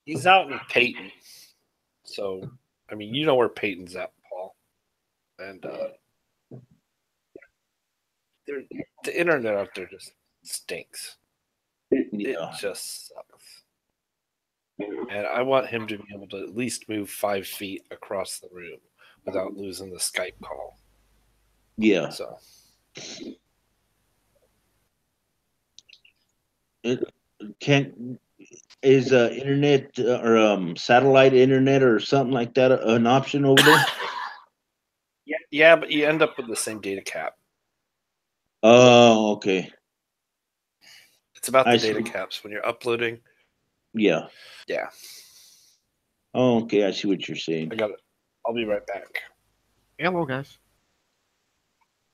he's out in Peyton, so I mean, you know where Peyton's at, Paul, and the internet out there just stinks. It just sucks. And I want him to be able to at least move 5 feet across the room without losing the Skype call. Yeah. So is internet or satellite internet or something like that an option over there? Yeah, but you end up with the same data cap. Oh, okay. It's about the data caps when you're uploading. Yeah. Yeah. Oh, okay. I see what you're saying. I got it. I'll be right back. Hello, guys.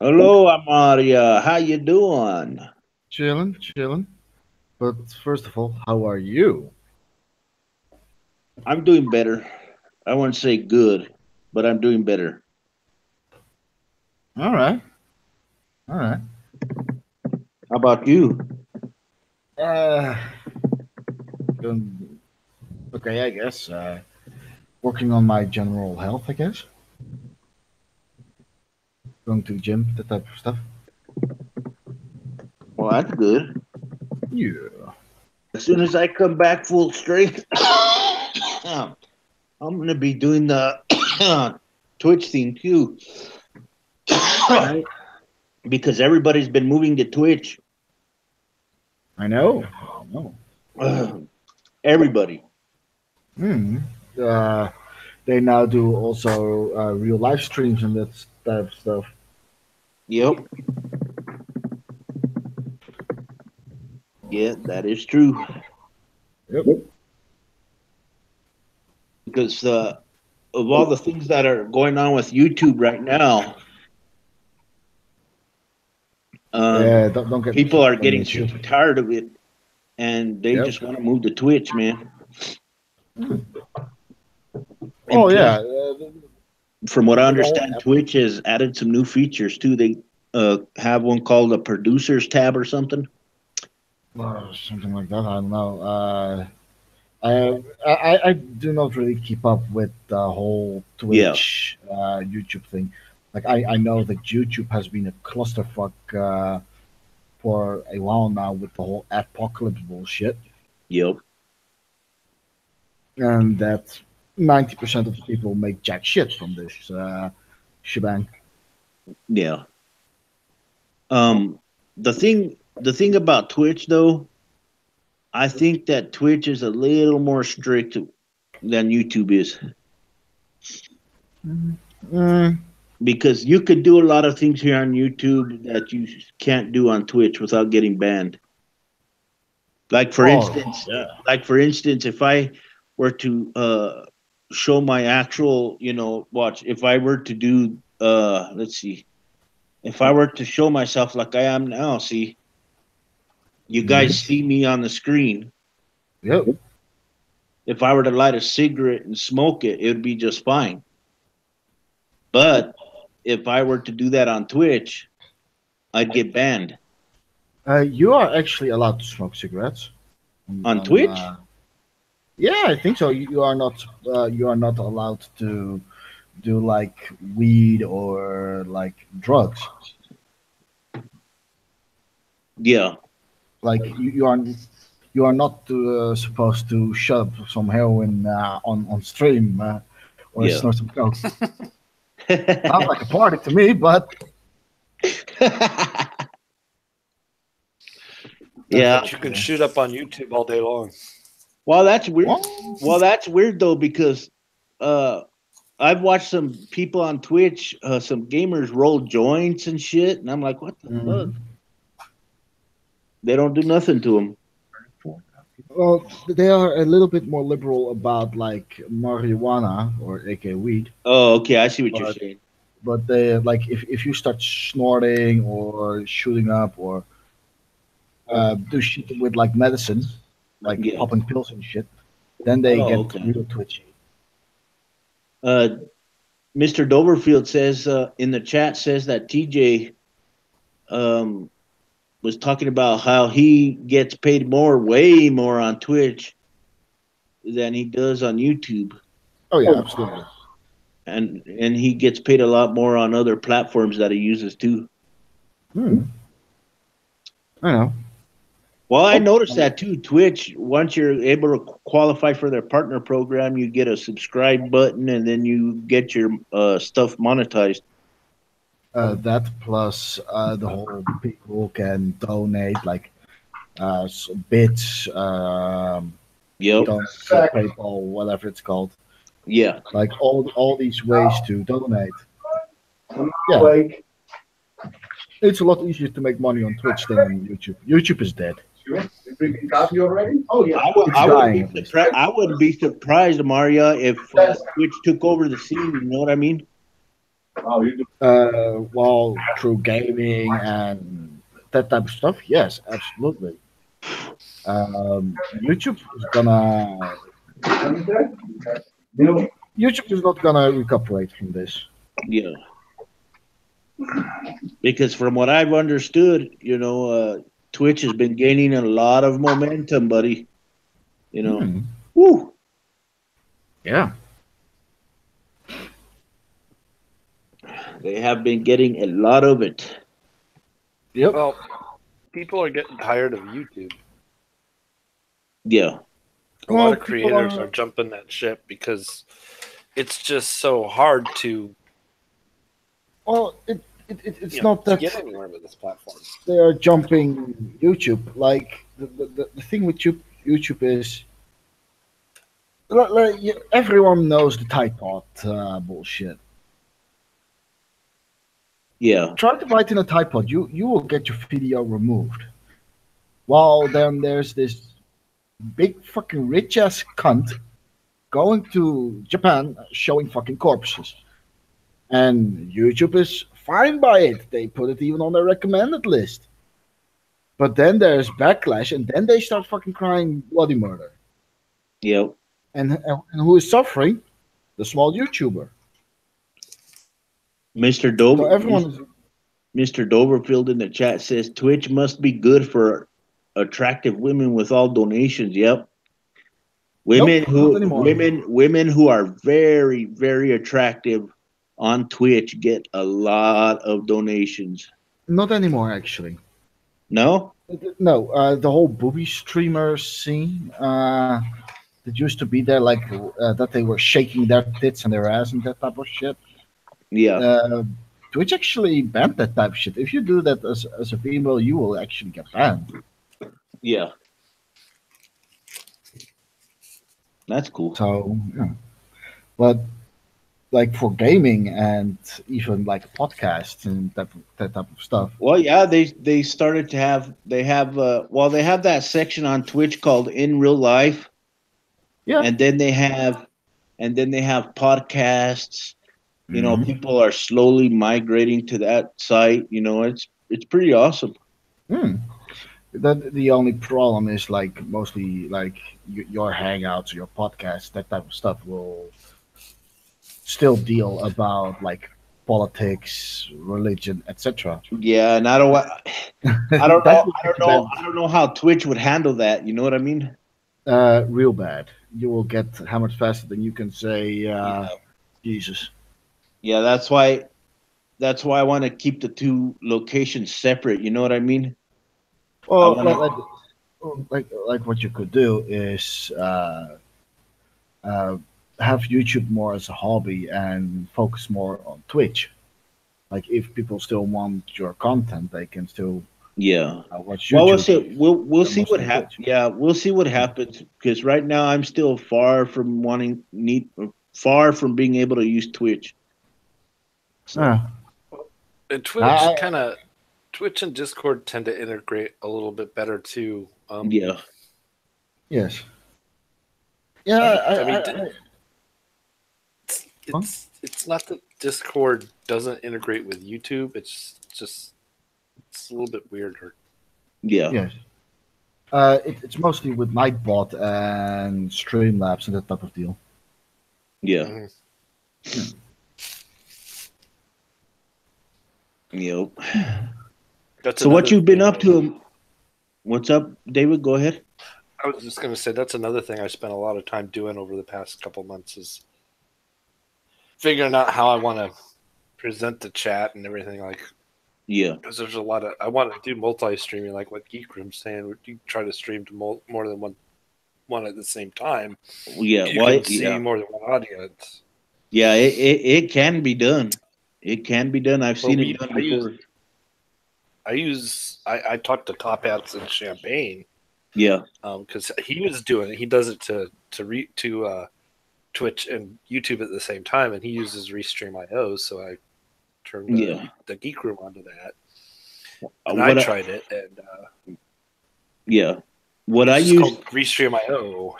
Hello, Amaria. How you doing? Chilling. But first of all, how are you? I'm doing better. I wouldn't say good, but I'm doing better. All right. How about you? Okay, I guess. Working on my general health, I guess. going to the gym, that type of stuff. Well, that's good. Yeah. As soon as I come back full strength, I'm gonna be doing the Twitch thing too, because everybody's been moving to Twitch. I know. Everybody. They now do also real live streams and that type of stuff. Yep. Yeah, that is true. Yep. Because of all the things that are going on with YouTube right now, don't get people are on getting YouTube. super tired of it, and they just want to move to Twitch, man. Oh, yeah. From what I understand, Twitch has added some new features too. They have one called the producers tab or something. Something like that. I don't know. I do not really keep up with the whole Twitch YouTube thing. Like I know that YouTube has been a clusterfuck for a while now with the whole apocalypse bullshit. Yep. And that 90% of the people make jack shit from this shebang. Yeah. The thing about Twitch though, I think that Twitch is a little more strict than YouTube is. Because you could do a lot of things here on YouTube that you can't do on Twitch without getting banned. Like for instance, if I were to show my actual, watch, if I were to do let's see, if I were to show myself like I am now, see, you guys see me on the screen. Yep. If I were to light a cigarette and smoke it, it would be just fine. But if I were to do that on Twitch, I'd get banned. You are actually allowed to smoke cigarettes on Twitch. Yeah, I think so. You are not allowed to do like weed or like drugs. Yeah. Like you are not supposed to shove some heroin on stream or snort some coke. Sounds like a party to me, but yeah, you can shoot up on YouTube all day long. Well, that's weird. Well, that's weird though, because I've watched some people on Twitch, some gamers roll joints and shit, and I'm like, what the fuck? They don't do nothing to them. Well, they are a little bit more liberal about like marijuana or AK weed. Oh, okay, I see what you're saying. But they like if you start snorting or shooting up or do shit with like medicine, like popping pills and shit, then they get real twitchy. Mr. Doverfield says in the chat says that TJ was talking about how he gets paid way more on Twitch than he does on YouTube. Oh yeah, absolutely. And he gets paid a lot more on other platforms that he uses too. I know. Well, I noticed that too. Twitch, once you're able to qualify for their partner program, you get a subscribe button, and then you get your stuff monetized. That plus the whole people can donate like bits, PayPal, whatever it's called. Yeah, like all these ways to donate. Yeah, it's a lot easier to make money on Twitch than on YouTube. YouTube is dead. You drinking coffee already? Oh yeah. I wouldn't be surprised, Maria, if Twitch took over the scene. You know what I mean? Oh, you do. Well, through gaming and that type of stuff, yes, absolutely. YouTube is gonna. YouTube is not gonna recuperate from this. Yeah. Because from what I've understood, Twitch has been gaining a lot of momentum, buddy. Woo. Yeah. They have been getting a lot of it. Yep. Well, people are getting tired of YouTube. Yeah. A lot of creators are jumping that ship because it's just so hard to. Well, it's not that get anywhere with this platform. They are jumping YouTube. Like the thing with YouTube is, like, everyone knows the Tide Pod bullshit. Yeah. Try to write in a Tide Pod, you will get your video removed. While then there's this big fucking rich ass cunt going to Japan showing fucking corpses. And YouTube is fine by it. They put it even on their recommended list. But then there's backlash, and then they start fucking crying bloody murder. Yep. And who is suffering? The small YouTuber. Mr. Dover. So everyone is. Mr. Doverfield in the chat says Twitch must be good for attractive women with all donations. Yep. Women who are very, very attractive on Twitch get a lot of donations. Not anymore, actually. No? No, the whole booby streamer scene that used to be there, like that they were shaking their tits and their ass and that type of shit. Yeah. Twitch actually banned that type of shit. If you do that as a female, you will actually get banned. Yeah. That's cool. So, yeah. But like for gaming and even like podcasts and that type of stuff. Well, yeah, they started to have they have that section on Twitch called In Real Life. Yeah. And then they have podcasts. You know, people are slowly migrating to that site. You know, it's pretty awesome. The only problem is like mostly like your hangouts, your podcasts, that type of stuff will still deal about like politics, religion, etc. Yeah, and I don't know how Twitch would handle that. You know what I mean? Real bad. You will get hammered faster than you can say Jesus. Yeah, that's why I want to keep the two locations separate. You know what I mean? Well, like what you could do is have YouTube more as a hobby and focus more on Twitch. Like if people still want your content, they can still watch YouTube. Well, we'll see what happens. Yeah, we'll see what happens because right now I'm still far from being able to use Twitch. So. And Twitch and Discord tend to integrate a little bit better too. Yeah. Yes. Yeah. It's not that Discord doesn't integrate with YouTube. It's a little bit weirder. Yeah. Yes. It's mostly with Nightbot and Streamlabs and that type of deal. Yeah. Yep. So what you've been up to? What's up, David? Go ahead. I was just going to say that's another thing I spent a lot of time doing over the past couple months is figuring out how I want to present the chat and everything. Like, yeah, because there's a lot of I want to do multi-streaming, like what Geek Room's saying. You try to stream to more than one at the same time. Yeah, you can see more than one audience. Yeah, it can be done. It can be done. I've seen it done before. I talked to Top Hats in Champaign. Yeah. Because he was doing it. He does it to Twitch and YouTube at the same time, and he uses Restream.io. So I turned the Geek Room onto that. And I tried it, and what I use called Restream.io.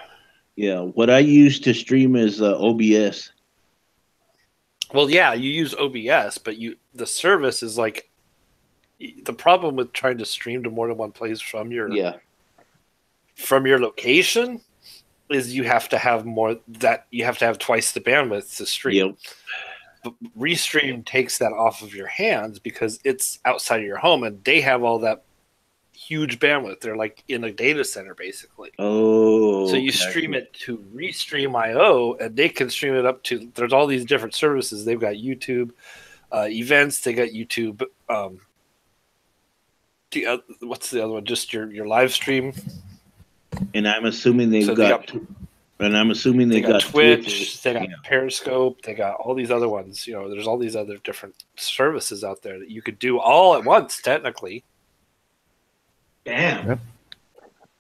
Yeah, what I use to stream is OBS. Well, yeah, you use OBS, but the service is like the problem with trying to stream to more than one place from your location is you have to have twice the bandwidth to stream. Yep. But Restream takes that off of your hands because it's outside of your home and they have all that huge bandwidth. They're like in a data center basically. Oh. So you stream it to Restream.io and they can stream it up to there's all these different services. They've got YouTube, events. They got YouTube. What's the other one? Just your live stream. And I'm assuming they've So got Twitch, they got Periscope, they got all these other ones. There's all these other different services out there that you could do all at once, technically. Damn. Yep.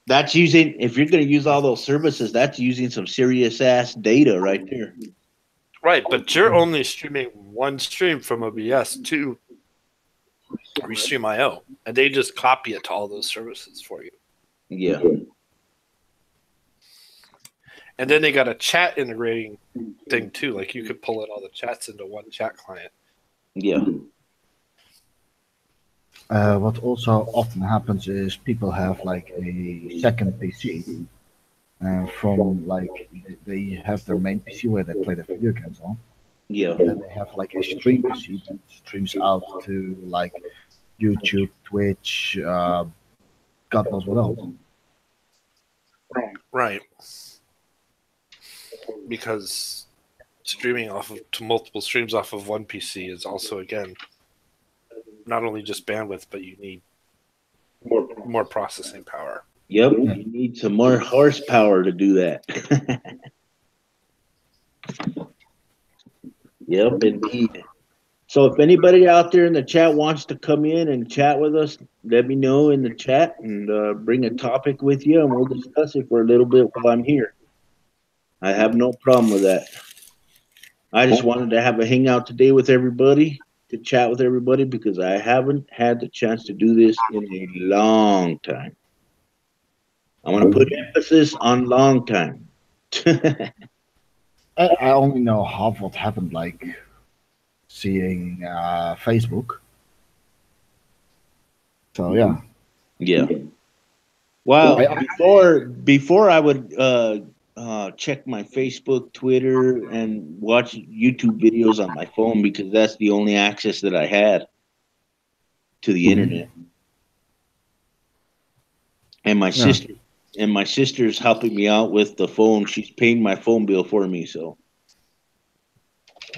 That's using, if you're going to use all those services, that's using some serious ass data right there. Right, but you're only streaming one stream from OBS to Restream.io, and they just copy it to all those services for you. Yeah. And then they got a chat integrating thing too. Like you could pull in all the chats into one chat client. Yeah. What also often happens is people have like a second PC from like they have their main PC where they play their video games on. Yeah. And then they have like a stream PC that streams out to like YouTube, Twitch, God knows what else. Right. Because streaming to multiple streams off of one PC is also, again, not only just bandwidth, but you need more processing power. Yep, you need some more horsepower to do that. Yep, indeed. So if anybody out there in the chat wants to come in and chat with us, let me know in the chat and bring a topic with you, and we'll discuss it for a little bit while I'm here. I have no problem with that. I just wanted to have a hangout today with everybody, to chat with everybody, because I haven't had the chance to do this in a long time. I want to put emphasis on long time. I only know half what happened, like seeing Facebook. So yeah. Yeah. Well, before I would check my Facebook, Twitter, and watch YouTube videos on my phone, because that's the only access that I had to the internet. And my sister's helping me out with the phone. She's paying my phone bill for me, so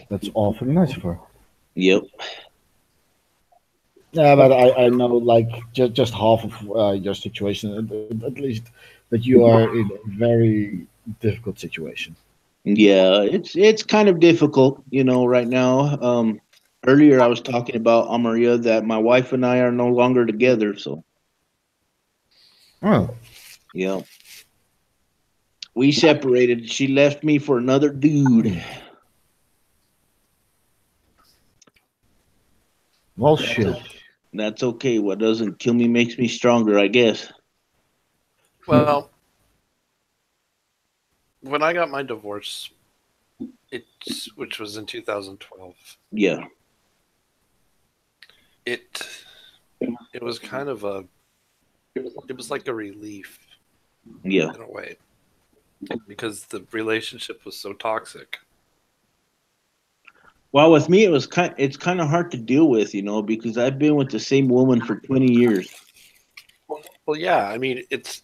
that's awfully nice of her. Yep. Yeah, but I know like just half of your situation, at least that you are in a very difficult situation. Yeah, it's kind of difficult, right now. Earlier I was talking about Amaria, that my wife and I are no longer together, so. Oh. Yeah. We separated. She left me for another dude. Well, shit. That's okay. What doesn't kill me makes me stronger, I guess. Well, when I got my divorce, which was in 2012. Yeah. It was kind of it was like a relief. Yeah. In a way. Because the relationship was so toxic. Well, with me, it's kind of hard to deal with, because I've been with the same woman for 20 years. Well, yeah. I mean, it's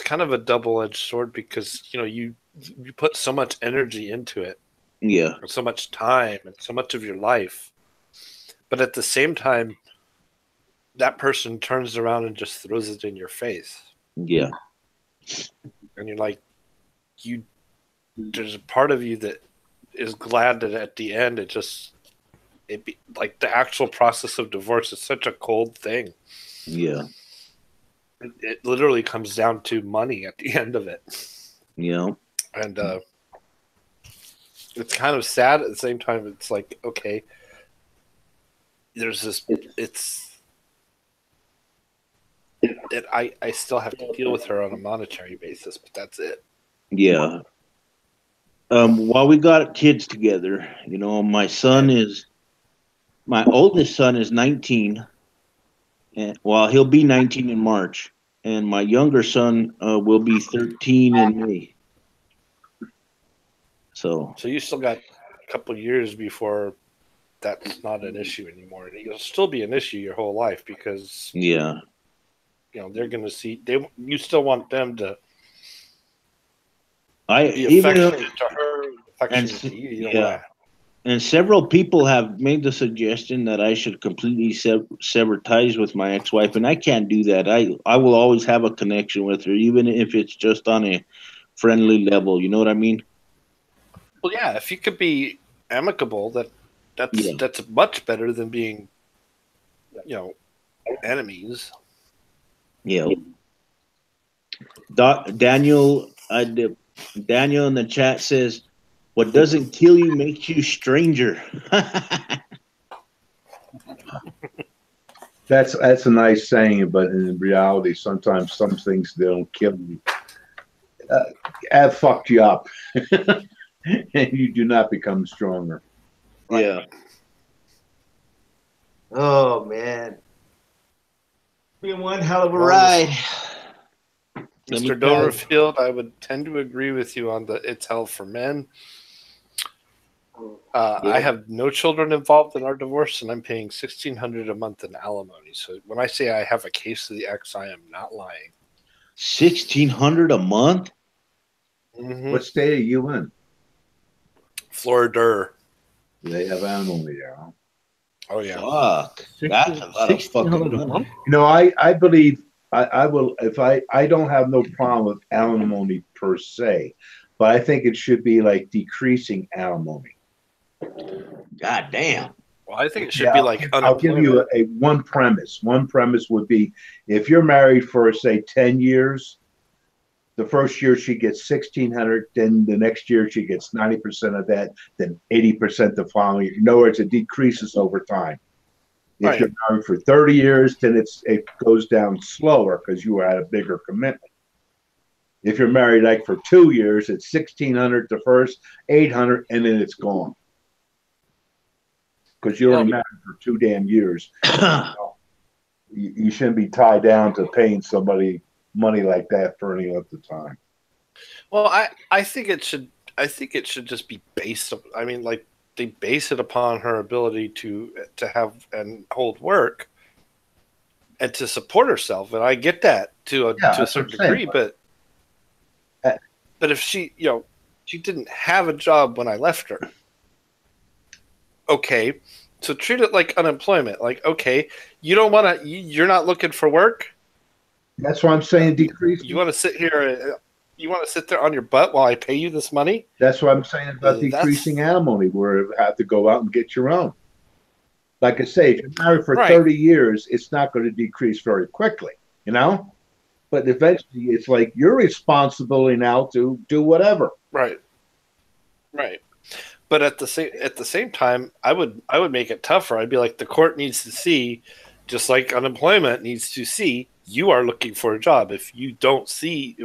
kind of a double-edged sword, because you put so much energy into it. Yeah. And so much time and so much of your life, but at the same time, that person turns around and just throws it in your face. Yeah. And you're like, there's a part of you that is glad that at the end like the actual process of divorce is such a cold thing. Yeah. It literally comes down to money at the end of it. Yeah. And it's kind of sad at the same time. It's like, okay, there's this, I still have to deal with her on a monetary basis, but that's it. Yeah. While we got kids together, my oldest son is 19, and he'll be 19 in March, and my younger son will be 13 in May. So you still got a couple of years before that's not an issue anymore. And it'll still be an issue your whole life, because yeah, they're going to see you still want them to be affectionate to her, affectionate to you. And several people have made the suggestion that I should completely sever ties with my ex-wife, and I can't do that. I will always have a connection with her, even if it's just on a friendly level. You know what I mean? Well, yeah. If you could be amicable, that's much better than being, enemies. Yeah. Daniel in the chat says, "What doesn't kill you makes you stranger." That's a nice saying, but in reality, sometimes some things they don't kill you. Have fucked you up, and you do not become stronger. Yeah. Oh man, been one hell of a ride. Mr. Doverfield, I would tend to agree with you on the it's hell for men. I have no children involved in our divorce, and I'm paying $1,600 a month in alimony. So when I say I have a case of the X, I am not lying. $1,600 a month? Mm-hmm. What state are you in? Florida. They have alimony there, huh? Oh yeah. Fuck. That's a lot of fucking money. You know, I believe I will, if I don't have no problem with alimony per se, but I think it should be like decreasing alimony. God damn. Well, I think it should be like I'll give you a one premise. One premise would be if you're married for say 10 years, the first year she gets $1,600, then the next year she gets 90% of that, then 80% the following year. In other words, it decreases over time. If you're married for 30 years, then it goes down slower because you had a bigger commitment. If you're married like for 2 years, it's $1,600 the first, $800, and then it's gone. Because you're only married for 2 damn years. You shouldn't be tied down to paying somebody money like that for any length of time. Well, I think it should just be based. I mean, like they base it upon her ability to have and hold work and to support herself, and I get that to a certain degree. But if she didn't have a job when I left her, okay, so treat it like unemployment. Like, okay, you don't want to, you're not looking for work. That's why I'm saying decrease. You want to sit here. You want to sit there on your butt while I pay you this money? That's what I'm saying about decreasing alimony, where you have to go out and get your own. Like I say, if you're married for 30 years, it's not going to decrease very quickly, you know? But eventually, it's like your responsibility now to do whatever. Right. But at the same time, I would make it tougher. I'd be like, the court needs to see, just like unemployment needs to see, you are looking for a job. If we don't see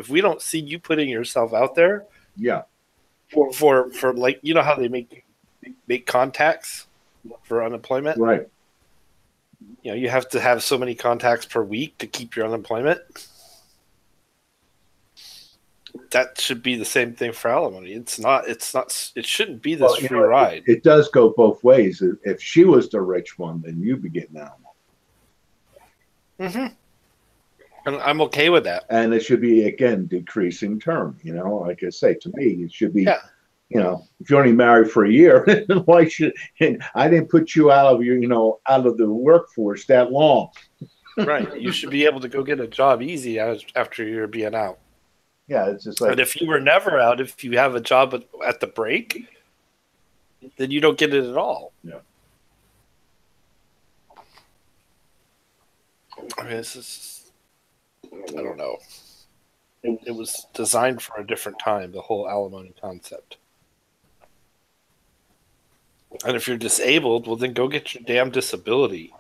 you putting yourself out there, for like, you know how they make contacts for unemployment, right? You know, you have to have so many contacts per week to keep your unemployment. That should be the same thing for alimony. It's not. It shouldn't be this free ride. It does go both ways. If she was the rich one, then you'd be getting alimony. Mm-hmm. And I'm okay with that. And it should be, again, decreasing term. You know, like I say, to me, it should be. Yeah. You know, if you're only married for a year, why should I didn't put you out of out of the workforce that long? Right. You should be able to go get a job easy after you're being out. Yeah, it's just like. But if you were never out, if you have a job at the break, then you don't get it at all. Yeah. I mean, I don't know. It was designed for a different time, the whole alimony concept. And if you're disabled, well, then go get your damn disability.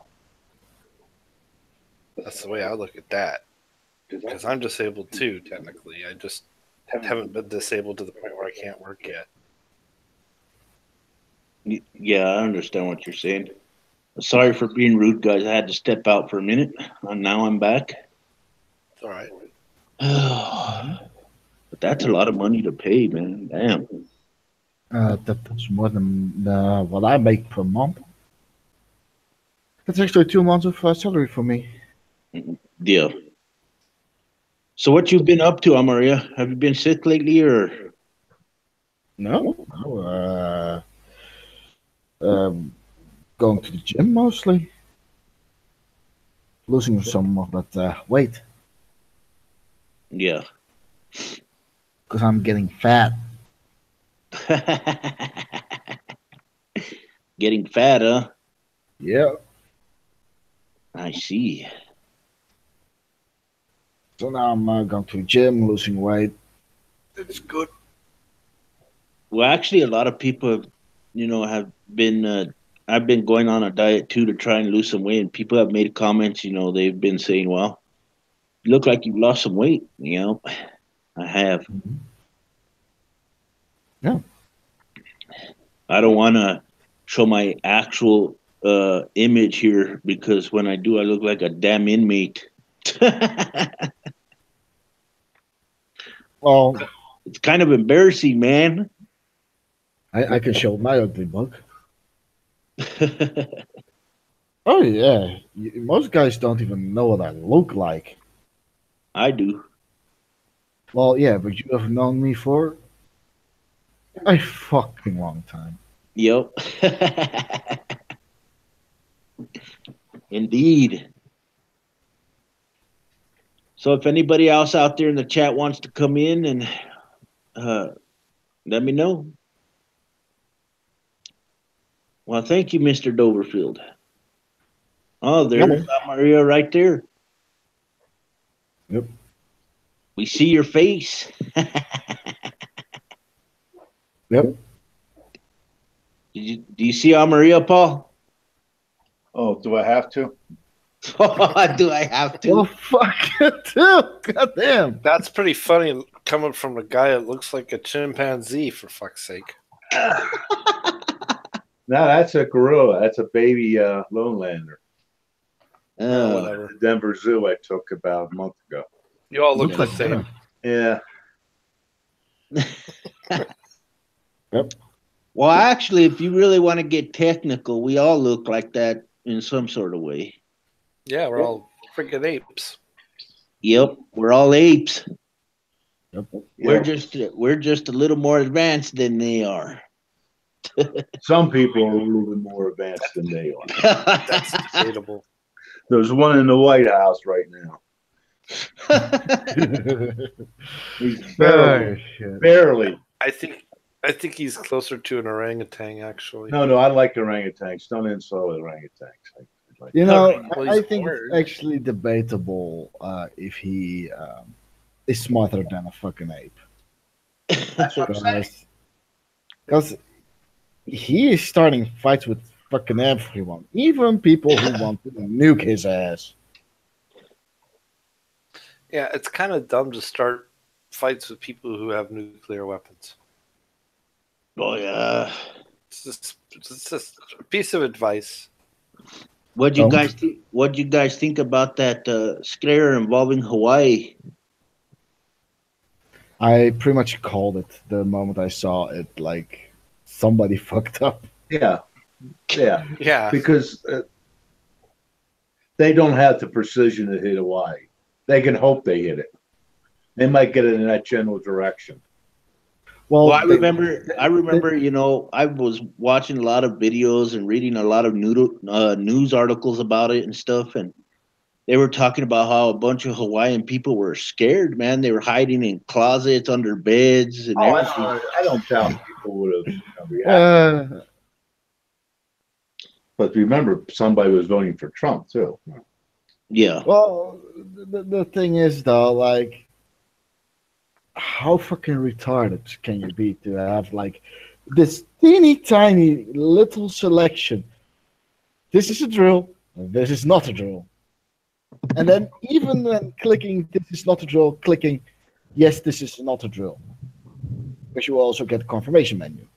That's the way I look at that. Because I'm disabled too, technically. I just haven't been disabled to the point where I can't work yet. Yeah, I understand what you're saying. Sorry for being rude, guys. I had to step out for a minute, and now I'm back. It's all right. But that's a lot of money to pay, man. Damn. That's more than what I make per month. That's actually 2 months of salary for me. Yeah. So what you've been up to, Amaria? Have you been sick lately, or? No. Going to the gym mostly. Losing some of that weight Yeah. because I'm getting fat. Getting fat, huh? Yeah. I see. So now I'm going to the gym, losing weight. It's good. Well, actually, a lot of people have, have been. I've been going on a diet too to try and lose some weight, and people have made comments. They've been saying, "Well, you look like you've lost some weight." I have. Mhm. Yeah. I don't want to show my actual image here because when I do, I look like a damn inmate. Well, It's kind of embarrassing, man. I can show my ugly mug. Oh yeah, most guys don't even know what I look like. I do. Well, yeah, but you have known me for a fucking long time. Yep. Indeed. So if anybody else out there in the chat wants to come in and let me know. Well, thank you, Mr. Doverfield. Oh, there's Maria right there. Yep. We see your face. Yep. Do you see Maria, Paul? Oh, do I have to? Do I have to? Well, fuck it too. God damn. That's pretty funny coming from a guy that looks like a chimpanzee, for fuck's sake. No, that's a gorilla. That's a baby lowlander. Whatever. The Denver Zoo I took about a month ago. You all look Looks the like same. Yeah. Yep. Well, actually, if you really want to get technical, we all look like that in some sort of way. Yeah, we're all freaking apes. Yep, we're all apes. Yep. We're just a little more advanced than they are. Some people are a little bit more advanced than they are. That's debatable. There's one in the White House right now. He's barely, shit. barely. I think he's closer to an orangutan, actually. No, I like orangutans. Don't insult orangutans. You know, Well, I he's think weird. it's actually debatable if he is smarter than a fucking ape. That's what I'm saying. Because he is starting fights with fucking everyone, even people who want to nuke his ass. Yeah, it's kind of dumb to start fights with people who have nuclear weapons. Oh yeah. It's just a piece of advice. What'd you guys think about that scare involving Hawaii? I pretty much called it the moment I saw it. Like somebody fucked up. Yeah. Yeah. Because they don't have the precision to hit Hawaii. They can hope they hit it. They might get it in that general direction. Well, I remember. I was watching a lot of videos and reading a lot of news articles about it and stuff, and they were talking about how a bunch of Hawaiian people were scared. Man, they were hiding in closets, under beds, and everything. I don't doubt people would have reacted. But remember, somebody was voting for Trump too. Yeah. Well, the thing is though, like, how fucking retarded can you be to have like this teeny tiny little selection? This is a drill. This is not a drill. And then even when clicking, this is not a drill, clicking, yes, this is not a drill. Because you will also get a confirmation menu.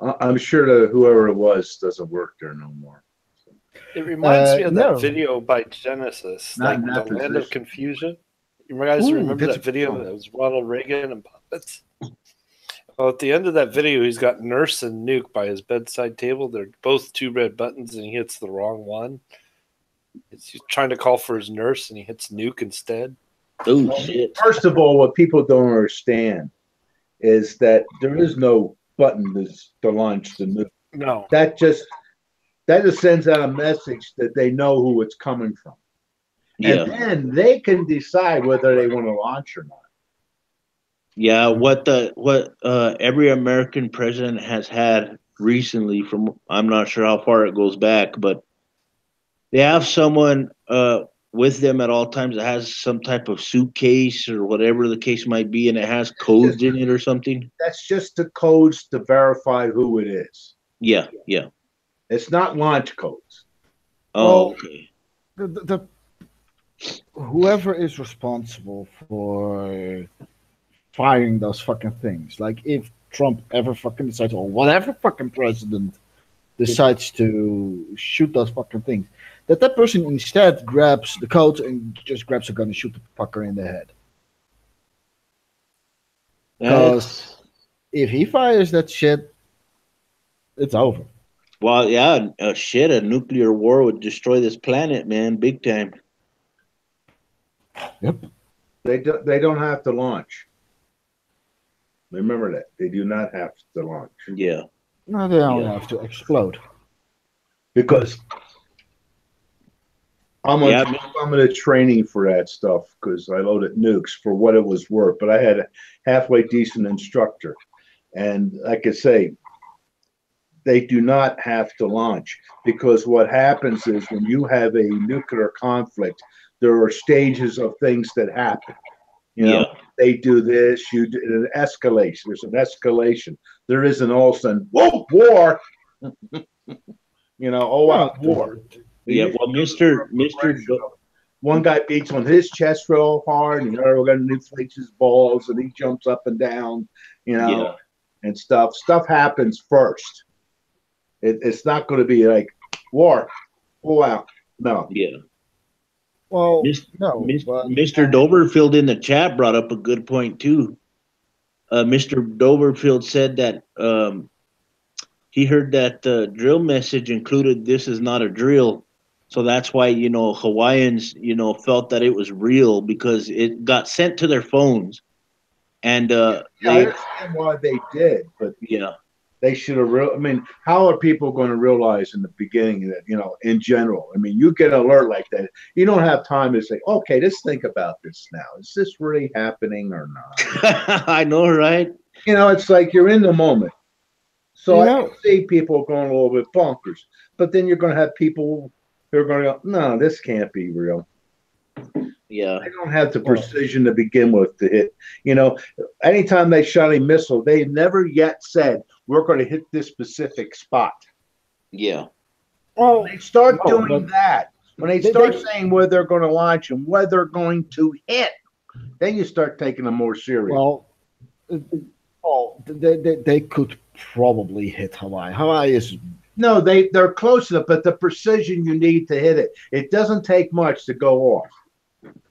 I'm sure that whoever it was doesn't work there no more. It reminds me of that no. video by Genesis, Not in like that The Land of position. Confusion. You guys Ooh, remember that's that video? fun. That was Ronald Reagan and puppets. Well, at the end of that video, he's got Nurse and Nuke by his bedside table. They're both two red buttons, and he hits the wrong one. He's trying to call for his nurse, and he hits Nuke instead. Oh shit. First of all, what people don't understand is that there is no button to launch the nuke. No. That just sends out a message that they know who it's coming from. Yeah. And then they can decide whether they want to launch or not. Yeah, what every American president has had recently, from I'm not sure how far it goes back, but they have someone with them at all times that has some type of suitcase or whatever the case might be, and it has codes in it or something. That's just the codes to verify who it is. Yeah, yeah. It's not launch codes. Oh, okay. The whoever is responsible for firing those fucking things, like if Trump ever fucking decides, or whatever fucking president decides to shoot those fucking things, that person instead grabs the code and just grabs a gun and shoot the fucker in the head. Because if he fires that shit, it's over. Well, yeah, shit, a nuclear war would destroy this planet, man, big time. Yep. They don't have to launch. Remember that. They do not have to launch. Yeah. No, they only have to explode. Because I'm in the training for that stuff because I loaded nukes for what it was worth. But I had a halfway decent instructor. And like I say, they do not have to launch, because what happens is when you have a nuclear conflict, there are stages of things that happen. You know, they do this, it escalates. There's an escalation. There isn't all of a sudden, whoa, war. You know, war. Yeah, well, Mr. One guy beats on his chest real hard, and the other guy inflates his balls, and he jumps up and down, you know, and stuff. Stuff happens first. It's not going to be like war, pull out. No. Yeah. Well, Mr. Doverfield in the chat brought up a good point too. Mr. Doverfield said that he heard that the drill message included "This is not a drill," so that's why Hawaiians felt that it was real, because it got sent to their phones, and I understand why they did, but they should have I mean, how are people going to realize in the beginning that, in general? I mean, you get an alert like that. You don't have time to say, okay, let's think about this now. Is this really happening or not? I know, right? It's like you're in the moment. So I can see people going a little bit bonkers. But then you're going to have people who are going to go, no, this can't be real. Yeah. They don't have the precision to begin with to hit. Anytime they shot a missile, they never yet said, we're going to hit this specific spot. Yeah. Well, when they start doing that, when they start saying where they're going to launch and where they're going to hit, then you start taking them more serious. Well, they could probably hit Hawaii. Hawaii is... No, they're close enough, but the precision you need to hit it doesn't take much to go off.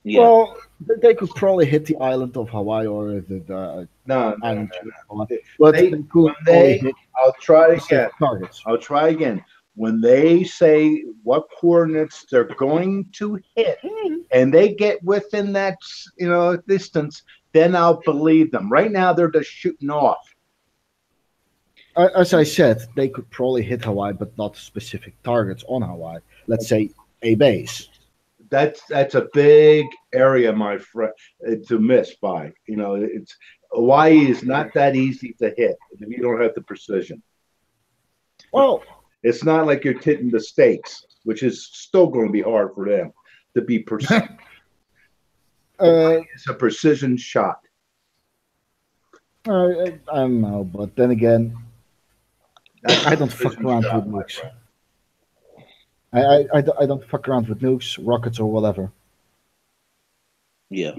Yeah. Well, they could probably hit the island of Hawaii or the island. But they could hit. I'll try again. Targets. I'll try again. When they say what coordinates they're going to hit, and they get within that distance, then I'll believe them. Right now, they're just shooting off. As I said, they could probably hit Hawaii, but not specific targets on Hawaii. Let's say a base. That's a big area, my friend, to miss by. It's Hawaii is not that easy to hit if you don't have the precision. Well, it's not like you're hitting the stakes, which is still going to be hard for them to be precise. It's a precision shot. I don't know, but then again, I don't fuck around with nukes. I don't fuck around with nukes, rockets, or whatever. Yeah.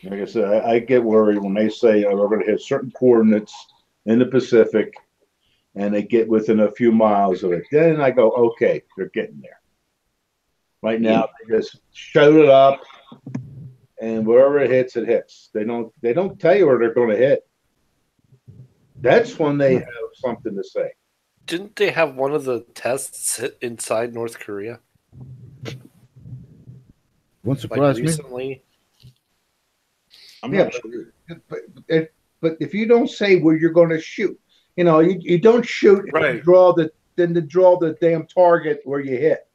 Like I said, I get worried when they say we're going to hit certain coordinates in the Pacific, and they get within a few miles of it. Then I go, okay, they're getting there. Right now, they just shout it up, and wherever it hits, it hits. They don't tell you where they're going to hit. That's when they have something to say. Didn't they have one of the tests hit inside North Korea? Won't surprise me. Recently? I'm Yeah, not sure. but if you don't say where you're going to shoot, you don't shoot and Right. draw the damn target where you hit.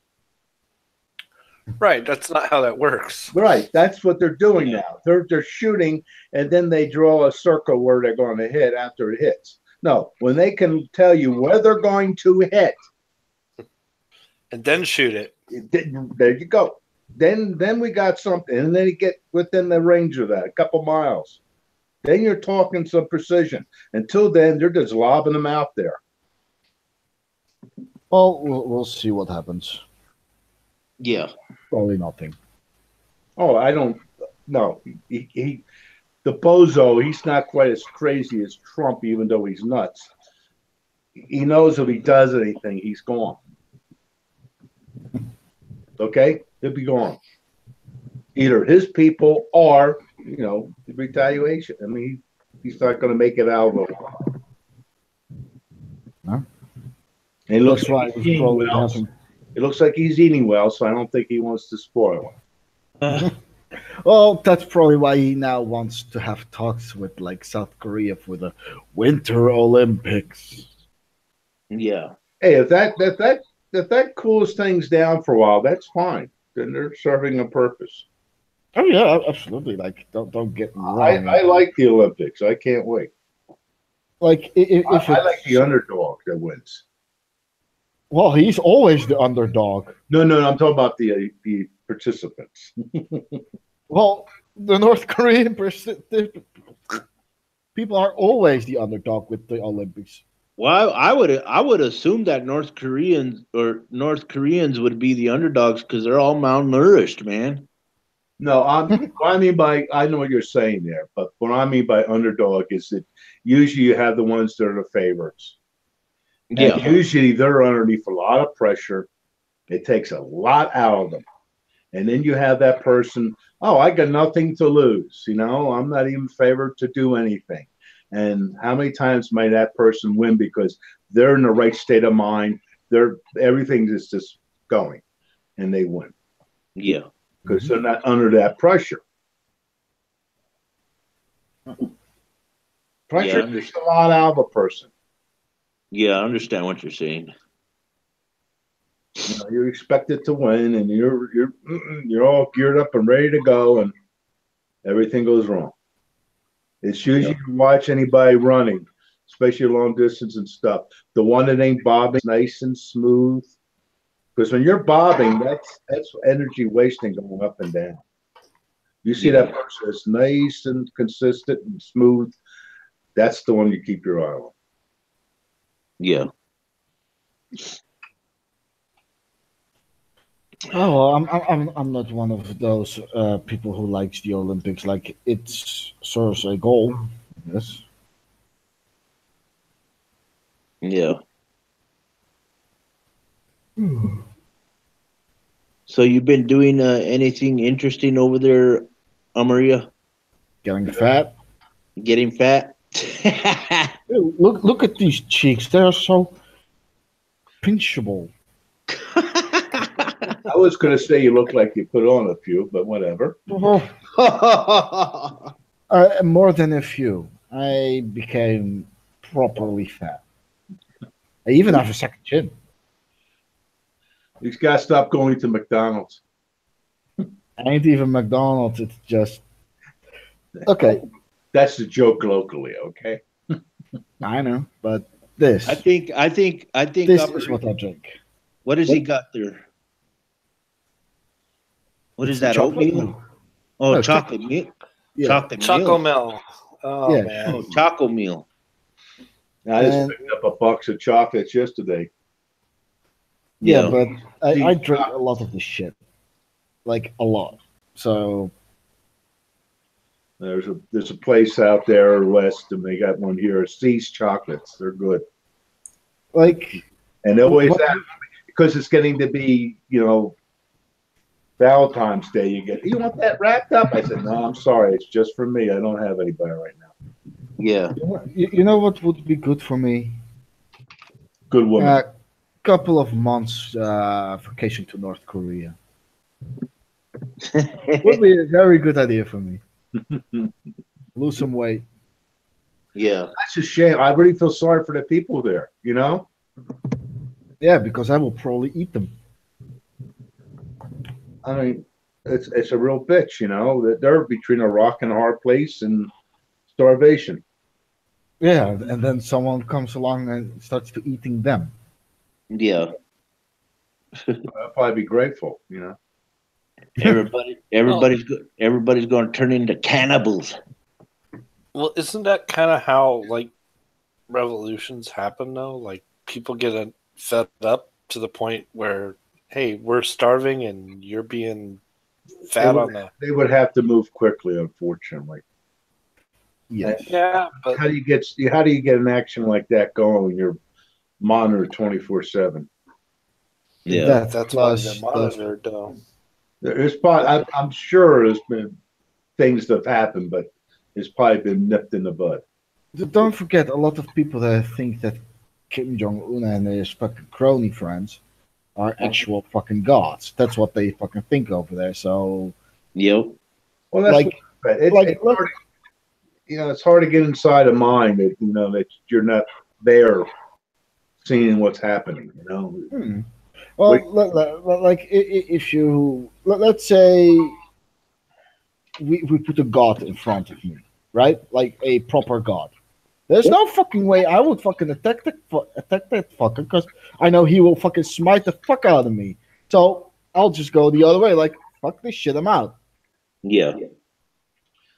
Right. That's not how that works. Right, that's what they're doing Yeah. now. They're shooting, and then they draw a circle where they're going to hit after it hits. No, when they can tell you where they're going to hit, And then shoot it. there you go. Then we got something, and then you get within the range of that, a couple miles. Then you're talking some precision. Until then, they're just lobbing them out there. Well, we'll see what happens. Yeah. Probably nothing. Oh, I don't. No, the bozo. He's not quite as crazy as Trump, even though he's nuts. He knows if he does anything, he's gone. Okay, he'll be gone. Either his people or retaliation. I mean, he's not going to make it out of it. No. And it looks That's why like we he's eating probably well. haven't. It looks like he's eating well, so I don't think he wants to spoil it. Well, that's probably why he now wants to have talks with like South Korea for the Winter Olympics. Yeah. Hey, if that cools things down for a while, that's fine. Then they're serving a purpose. Oh yeah, absolutely. Like, don't get me wrong. I like the Olympics. I can't wait. Like if I like the underdog that wins. Well, he's always the underdog. No, I'm talking about the participants. Well, the North Korean people are always the underdog with the Olympics. Well, I would assume that North Koreans would be the underdogs because they're all malnourished, man. No, I know what you're saying there, but what I mean by underdog is that usually you have the ones that are the favorites. Yeah. And usually they're underneath a lot of pressure. It takes a lot out of them. And then you have that person, oh, I got nothing to lose. I'm not even favored to do anything. And how many times might that person win because they're in the right state of mind? Everything is just going, and they win. Yeah. Because they're not under that pressure. Pressure takes a lot out of a person. Yeah, I understand what you're saying. You're expected to win, and you're all geared up and ready to go, and everything goes wrong. It's usually you watch anybody running, especially long distance and stuff. The one that ain't bobbing, nice and smooth. Because when you're bobbing, that's energy wasting going up and down. You see that person that's nice and consistent and smooth. That's the one you keep your eye on. Yeah. Oh, well, I'm not one of those people who likes the Olympics. Like, it serves a goal. Yes. Yeah. So you've been doing anything interesting over there, Maria? Getting fat. Getting fat? Look at these cheeks. They're so pinchable. I was going to say you look like you put on a few, but whatever. More than a few. I became properly fat. I even have a second chin. You got to stop going to McDonald's. Ain't even McDonald's. It's just okay. That's the joke locally, okay? I know, but this. I think This is what I drink. What has he got there? What is that? Chocolate Oatmeal? milk. Oh, No, chocolate milk. Yeah. Chocolate Choco milk. Mel. Oh, Yeah. man. Oh, choco meal. I just And- picked up a box of chocolates yesterday. Yeah, but See, I drink a lot of this shit. Like, a lot. So, There's a place out there west, and they got one here. C's Chocolates. They're good, like, and they always What- have, because it's getting to be Valentine's Day. You want that wrapped up? I said, no, I'm sorry, it's just for me. I don't have anybody right now. Yeah. you know what would be good for me? Good woman. A couple of months vacation to North Korea. Would be a very good idea for me. Lose some weight. Yeah. That's a shame. I really feel sorry for the people there. You know. Yeah, because I will probably eat them. I mean, it's a real bitch. You know that they're between a rock and a hard place and starvation. Yeah, and then someone comes along and starts to eating them. Yeah. I'll probably be grateful. You know. Everybody's going to turn into cannibals. Well, isn't that kind of how like revolutions happen though? Like people get fed up to the point where, hey, we're starving and you're being fat on the. They would have to move quickly, unfortunately. Yes. Yeah, but How do you get an action like that going when you're monitored 24/7? Yeah. that's plus why they're monitored though. I'm sure there's been things that have happened, but it's probably been nipped in the bud. Don't forget, a lot of people that think that Kim Jong Un and his fucking crony friends are actual fucking gods. That's what they fucking think over there. So, Yep. Well, that's like, it's hard, it's hard to get inside a mind that that you're not there seeing what's happening. Well, like if you let's say we put a god in front of me, right? Like a proper god. There's no fucking way I would fucking attack that fucker because I know he will fucking smite the fuck out of me. So I'll just go the other way. Like fuck this shit, I'm out. Yeah.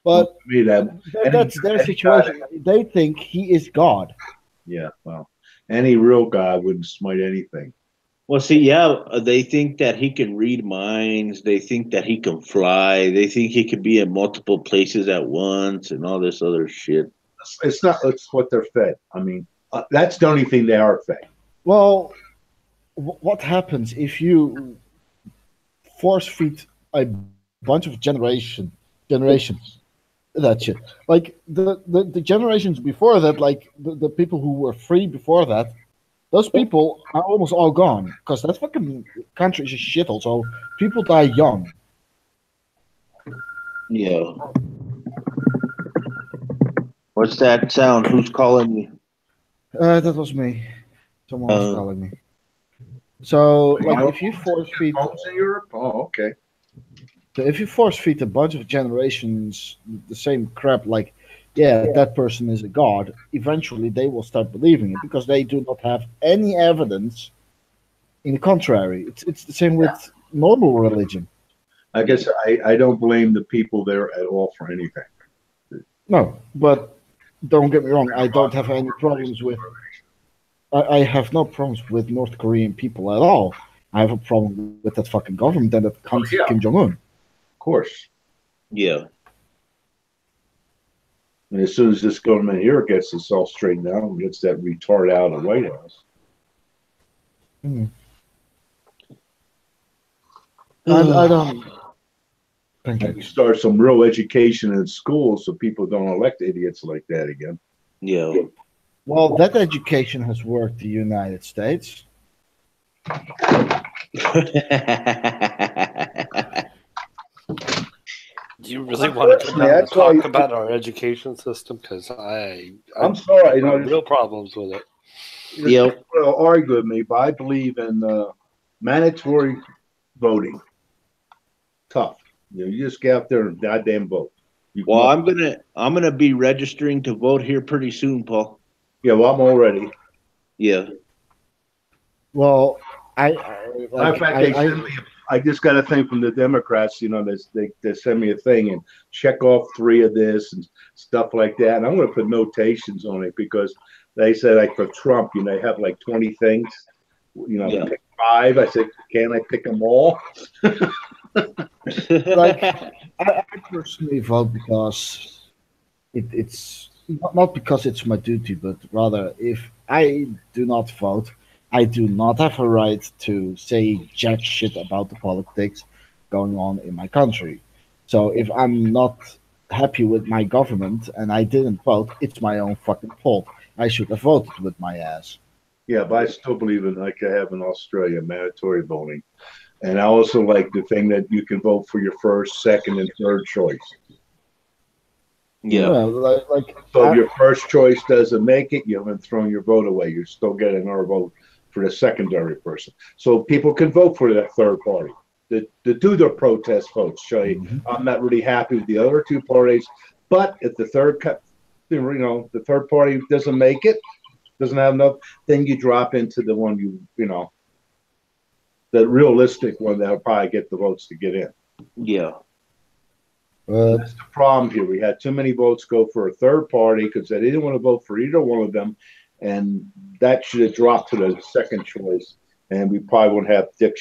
But that's their situation. They think he is God. Yeah. Well, any real god wouldn't smite anything. Well, see, yeah, they think that he can read minds. They think that he can fly. They think he could be in multiple places at once and all this other shit. It's what they're fed. I mean, that's the only thing they are fed. Well, what happens if you force feed a bunch of generations that shit? Like the generations before that, like the people who were free before that, those people are almost all gone because that fucking country is a shithole. So people die young. Yeah. What's that sound? Who's calling me? That was me. Someone was calling me. So, like, if you force feed homes in Europe, okay. So if you force feed a bunch of generations the same crap, like, yeah, that person is a god, eventually they will start believing it because they do not have any evidence in the contrary. It's the same with normal religion. I guess I don't blame the people there at all for anything. No, but don't get me wrong, I don't have any problems with. I have no problems with North Korean people at all. I have a problem with that fucking government and that Kim Jong Un. Of course. Yeah. And as soon as this government here gets this all straightened out and gets that retard out of the White House. I don't think you start some real education in schools so people don't elect idiots like that again. Yeah. Well, that education has worked in the United States. Do you really want to come down and talk about our education system? Because I'm sorry, I have real problems with it. Yep. Well, argue with me, but I believe in mandatory voting. Tough. You just get out there and goddamn vote. Well, I'm gonna be registering to vote here pretty soon, Paul. Yeah, well, I'm already. Yeah. Well, I just got a thing from the Democrats. They send me a thing and check off 3 of this and stuff like that. And I'm going to put notations on it because they say, like for Trump, they have like 20 things. Pick 5. I said, can I pick them all? Like, I personally vote because it's not because it's my duty, but rather if I do not vote, I do not have a right to say jack shit about the politics going on in my country. So if I'm not happy with my government and I didn't vote, it's my own fucking fault. I should have voted with my ass. Yeah, but I still believe in, like I have in Australia, mandatory voting. And I also like the thing that you can vote for your first, second, and third choice. Yeah. So if your first choice doesn't make it, you haven't thrown your vote away. You're still getting another vote for the secondary person. So people can vote for that third party. To do their protest votes. Say, I'm not really happy with the other two parties, but if the third party doesn't make it, doesn't have enough, then you drop into the one the realistic one that'll probably get the votes to get in. Yeah. That's the problem here. We had too many votes go for a third party because they didn't want to vote for either one of them, and that should have dropped to the second choice, and we probably wouldn't have Dick,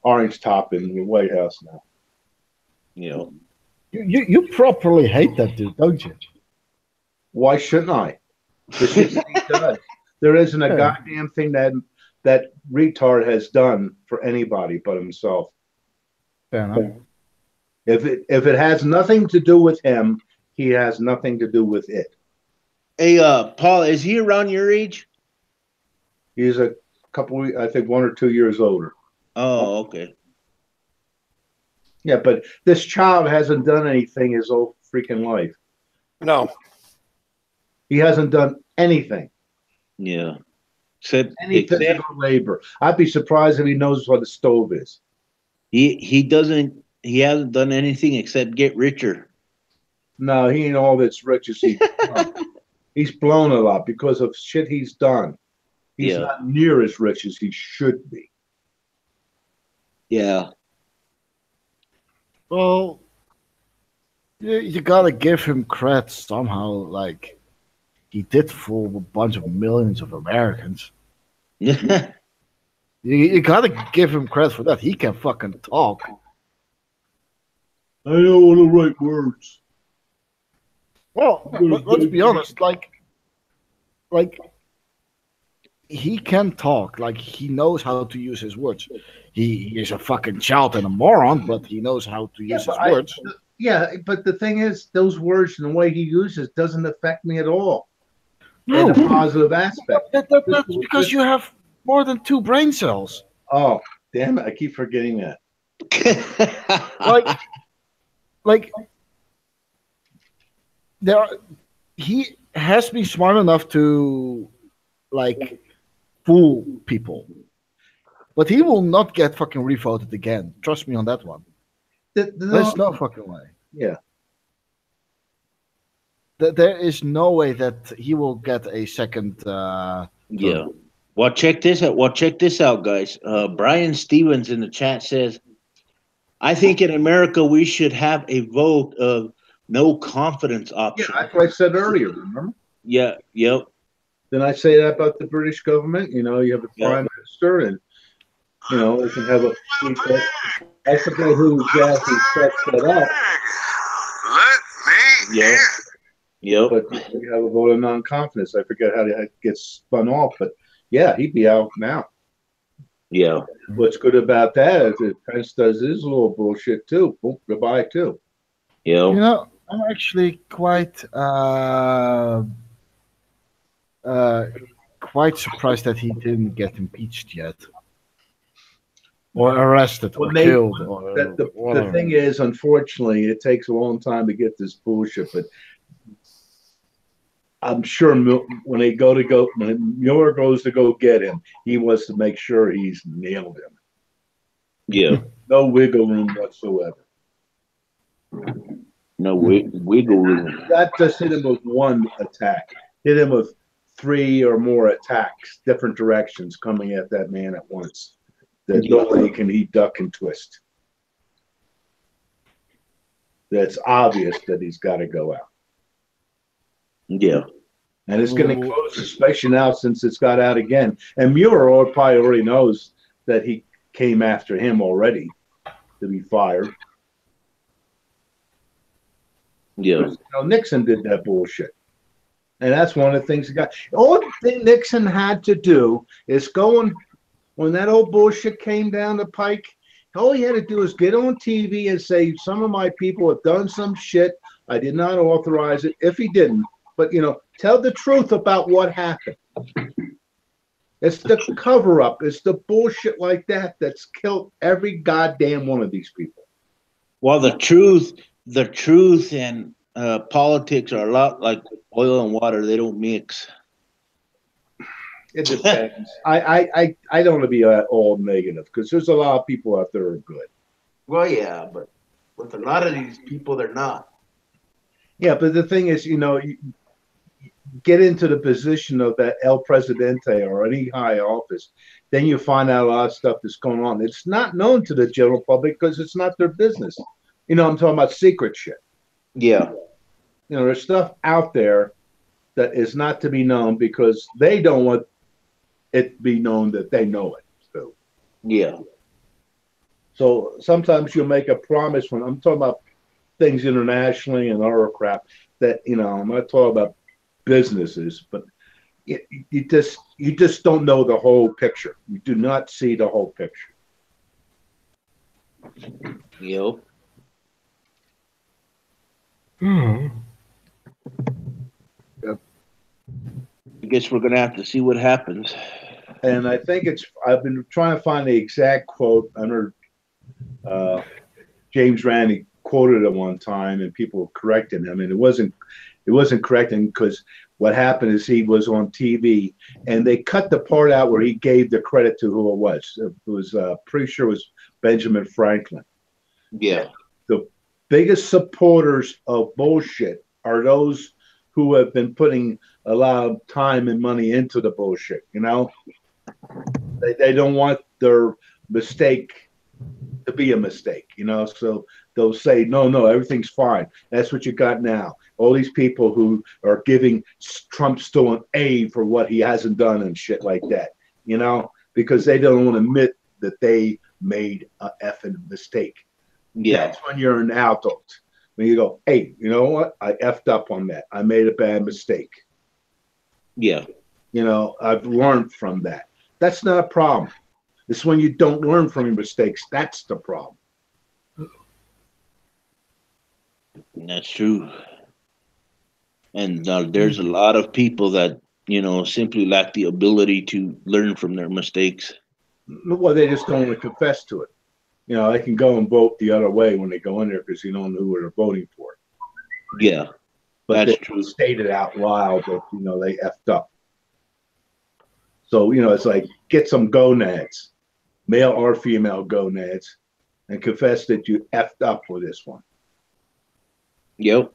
Orange Top in the White House now. Yeah. You properly hate that dude, don't you? Why shouldn't I? He does. There isn't a goddamn thing that retard has done for anybody but himself. Fair enough. If it has nothing to do with him, he has nothing to do with it. Hey, Paul, is he around your age? He's a couple, I think 1 or 2 years older. Oh, okay. Yeah, but this child hasn't done anything his whole freaking life. No. He hasn't done anything. Yeah. Any physical labor. I'd be surprised if he knows what a stove is. He hasn't done anything except get richer. No, he ain't all that's rich as he's done. He's blown a lot because of shit he's done. He's not near as rich as he should be. Yeah. Well, you gotta give him credit somehow. Like, he did fool a bunch of millions of Americans. You gotta give him credit for that. He can fucking talk. I don't want to write words. Well, let's be honest. Like he can talk. Like, he knows how to use his words. He is a fucking child and a moron, but he knows how to use his words. Yeah, but the thing is, those words and the way he uses doesn't affect me at all. No. In a positive aspect. That's because you have more than 2 brain cells. Oh, damn it. I keep forgetting that. Like he has been smart enough to, like, fool people. But he will not get fucking revoted again. Trust me on that one. There's no fucking way. Yeah. There is no way that he will get a second. Yeah. Well, check this out. Guys. Brian Stevens in the chat says, I think in America we should have a vote of no confidence option. Yeah, that's what I said earlier, remember? Yeah, yep. Didn't I say that about the British government? You have a prime minister and, they can have a... I forget who exactly sets that up. Let me in. Yep. But we have a vote of non-confidence. I forget how that gets spun off, but yeah, he'd be out now. Yeah. What's good about that is that Pence does his little bullshit too. Boom, goodbye too. Yeah. I'm actually quite surprised that he didn't get impeached yet, or arrested, or killed. The thing is, unfortunately, it takes a long time to get this bullshit. But I'm sure when Mueller goes to go get him, he wants to make sure he's nailed him. Yeah. No wiggle room whatsoever. No wiggle room. Not just hit him with one attack. Hit him with 3 or more attacks, different directions coming at that man at once. That no way can he duck and twist. That's obvious that he's got to go out. Yeah. And it's getting close, especially now since it's got out again. And Mueller probably already knows that he came after him already to be fired. Yeah. Nixon did that bullshit. And that's one of the things he got. All Nixon had to do is when that old bullshit came down the pike, all he had to do is get on TV and say, some of my people have done some shit. I did not authorize it. If he didn't, but, tell the truth about what happened. It's the cover-up. It's the bullshit like that that's killed every goddamn one of these people. Well, the truth and politics are a lot like oil and water. They don't mix. It depends. I don't want to be all negative because there's a lot of people out there who are good. Well, yeah, but with a lot of these people, they're not. Yeah, but the thing is, you get into the position of that El Presidente or any high office, then you find out a lot of stuff that's going on. It's not known to the general public because it's not their business. I'm talking about secret shit. Yeah. There's stuff out there that is not to be known because they don't want it to be known that they know it. So, yeah. So sometimes you'll make a promise when I'm talking about things internationally and other crap that, I'm not talking about businesses, but you just don't know the whole picture. You do not see the whole picture. Yep. Yep. I guess we're gonna have to see what happens. And I think I've been trying to find the exact quote. I heard James Randi quoted it one time, and people were correcting him, and it wasn't correcting because what happened is he was on TV, and they cut the part out where he gave the credit to who it was. It was pretty sure it was Benjamin Franklin. Yeah. The biggest supporters of bullshit are those who have been putting a lot of time and money into the bullshit. They don't want their mistake to be a mistake. So they'll say, no, everything's fine. That's what you got now. All these people who are giving Trump still an A for what he hasn't done and shit like that, because they don't want to admit that they made a effing mistake. Yeah. That's when you're an adult. When you go, hey, you know what? I effed up on that. I made a bad mistake. Yeah. I've learned from that. That's not a problem. It's when you don't learn from your mistakes. That's the problem. That's true. And there's a lot of people that, simply lack the ability to learn from their mistakes. Well, they just don't want to confess to it. They can go and vote the other way when they go in there because you don't know who they're voting for. Yeah, but that's they true. Stated out loud that they effed up. So it's like get some gonads, male or female gonads, and confess that you effed up with this one. Yep.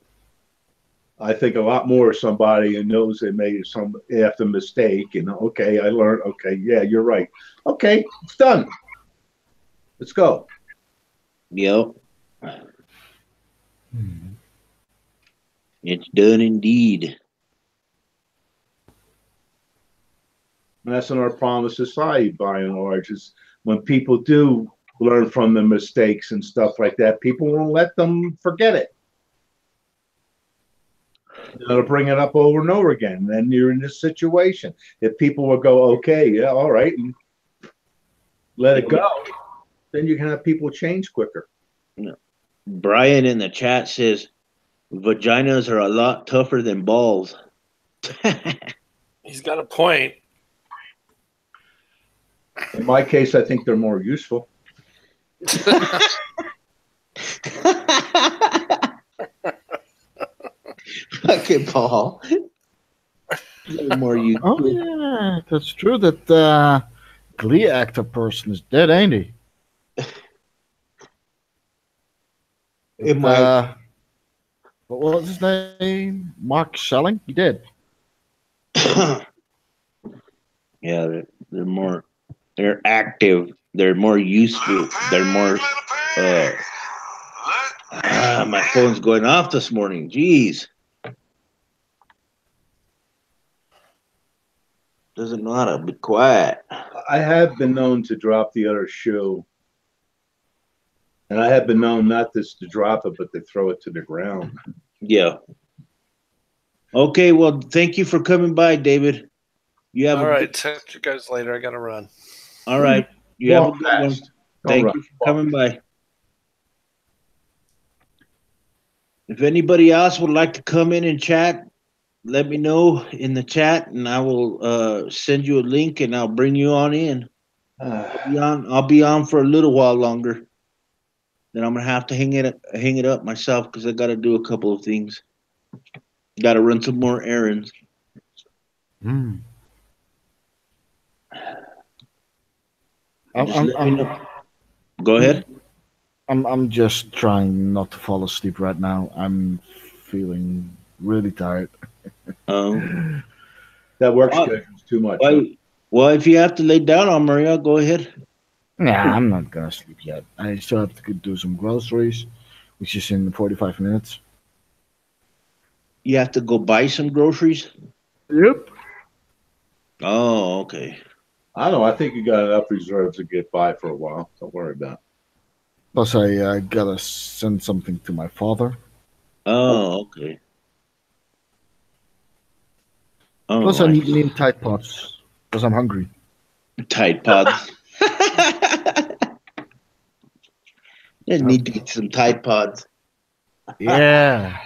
I think a lot more of somebody who knows they made some effing mistake. Okay, I learned. Okay, yeah, you're right. Okay, it's done. Let's go. Yep. It's done indeed. And that's in our problem with society, by and large, is when people do learn from the mistakes and stuff like that, people won't let them forget it. They'll bring it up over and over again. And then you're in this situation. If people will go, okay, yeah, all right, and let it go, then you can have people change quicker. Brian in the chat says, vaginas are a lot tougher than balls. He's got a point. In my case, I think they're more useful. Fucking Paul. More useful. Oh, yeah, that's true. That Glee actor person is dead, ain't he? What was his name? Mark Schelling? He did. Yeah, they're active. They're more useful. They're more. My phone's going off this morning. Jeez. Doesn't know how to be quiet. I have been known to drop the other shoe. And I have been known not just to drop it, but to throw it to the ground. Yeah. Okay, well, thank you for coming by, David. You have all right. Talk to you guys later. I got to run. All right. You have a good one. Thank you for coming by. If anybody else would like to come in and chat, let me know in the chat, and I will send you a link, and I'll bring you on in. I'll be on for a little while longer. Then I'm gonna have to hang it up myself because I got to do a couple of things. Got to run some more errands. Mm. Just let me know. Go ahead. I'm just trying not to fall asleep right now. I'm feeling really tired. Um, That work Well, schedule's too much. well, if you have to lay down on Maria, go ahead. Nah, I'm not gonna sleep yet. I still have to go do some groceries, which is in 45 minutes. You have to go buy some groceries. Yep. Oh, okay. I don't know. I think you got enough reserves to get by for a while. Don't worry about Plus, I gotta send something to my father. Oh, okay. Plus, Oh, I I need new Tide Pods because I'm hungry. Tide Pods. I need to get some Tide Pods. Yeah.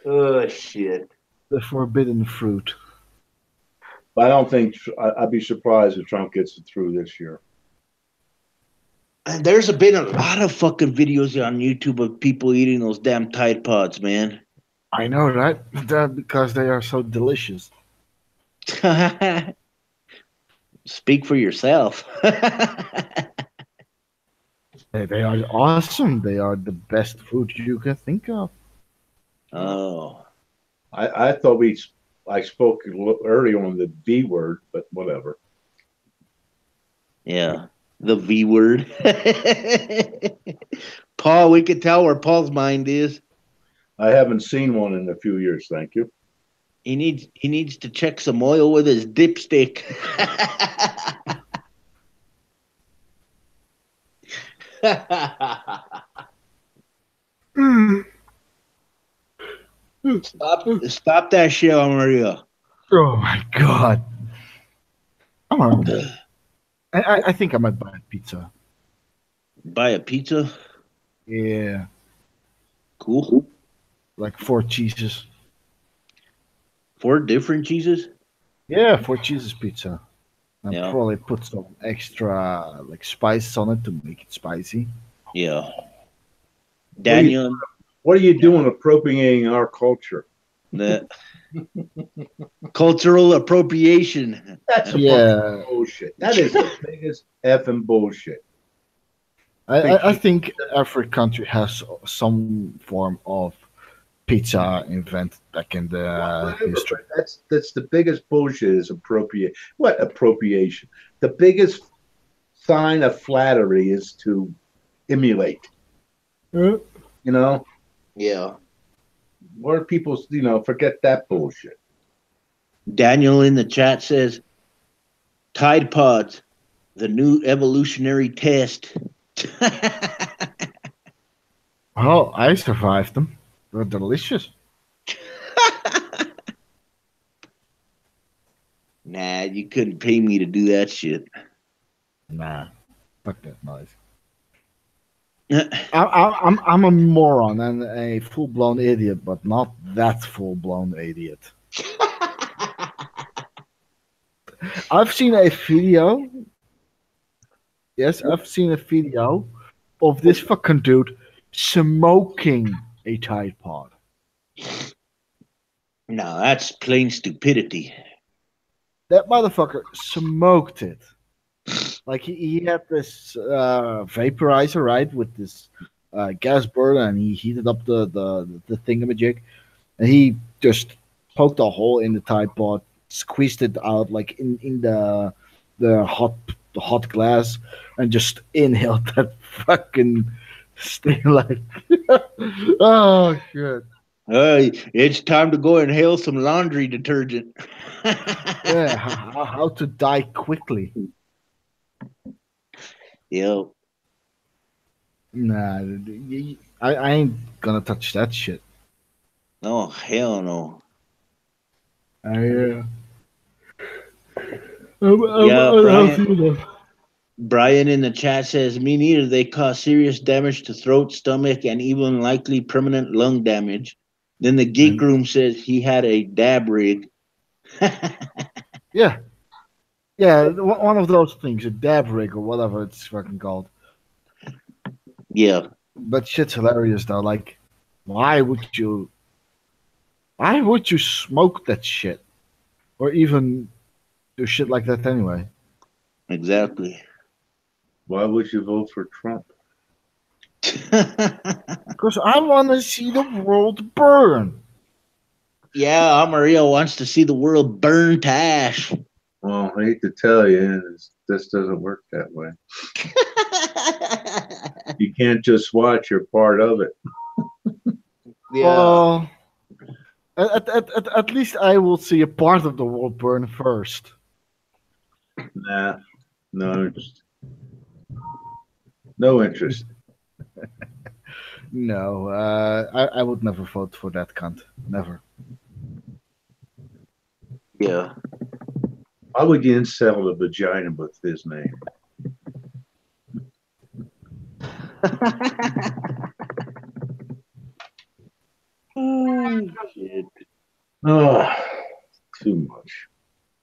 Oh shit. The forbidden fruit. But I don't think I'd be surprised if Trump gets it through this year. And there's been a lot of fucking videos on YouTube of people eating those damn Tide Pods, man. I know, right? That because they are so delicious. Speak for yourself. They are awesome. They are the best food you can think of. Oh, I thought I spoke early on the V word, but whatever. yeah. The V word. Paul, we could tell where Paul's mind is. I haven't seen one in a few years. Thank you. He needs to check some oil with his dipstick. Stop that shit, Maria. Oh my god! I'm hungry. I think I might buy a pizza. Buy a pizza. Yeah, Cool. like 4 cheeses. 4 different cheeses. Yeah, 4 cheeses pizza. And Yeah. probably put some extra like spice on it to make it spicy. Yeah. Daniel, What are you doing appropriating our culture? the cultural appropriation. That's a Yeah. fucking bullshit. That is the biggest effing bullshit. I think every country has some form of pizza invented back in the Whatever, history. but that's the biggest bullshit is appropriate. What appropriation? The biggest sign of flattery is to emulate. You know, Yeah. where people forget that bullshit. Daniel in the chat says Tide Pods, the new evolutionary test. Oh, I survived them. They're delicious. Nah, you couldn't pay me to do that shit. Nah, fuck that noise. I'm a moron and a full blown idiot, but not that full blown idiot. I've seen a video. Yes, I've seen a video of this fucking dude smoking a Tide Pod. No, that's plain stupidity. That motherfucker smoked it. Like he had this vaporizer, right, with this gas burner, and he heated up the thingamajig, and he just poked a hole in the Tide Pod, squeezed it out like in the hot glass, and just inhaled that fucking thing like. Oh shit! It's time to go inhale some laundry detergent. Yeah, how to die quickly. Yep. Nah, I ain't gonna touch that shit. No, hell no. Yeah. Brian in the chat says, me neither. They cause serious damage to throat, stomach, and even likely permanent lung damage. Then the Geek Room says he had a dab rig. Yeah. Yeah, one of those things, a dab rig or whatever it's fucking called. Yeah. But shit's hilarious though. Like, why would you? Why would you smoke that shit, or even do shit like that anyway? Exactly. Why would you vote for Trump? Because I want to see the world burn. Yeah, Amarillo wants to see the world burn to ash. Well, I hate to tell you, this doesn't work that way. You can't just watch, you're part of it. Yeah. Well, at least I will see a part of the world burn first. Nah, no interest. No interest. No, I would never vote for that cunt. Never. Yeah. Why would you insell the vagina with his name? Oh, shit. Oh, too much.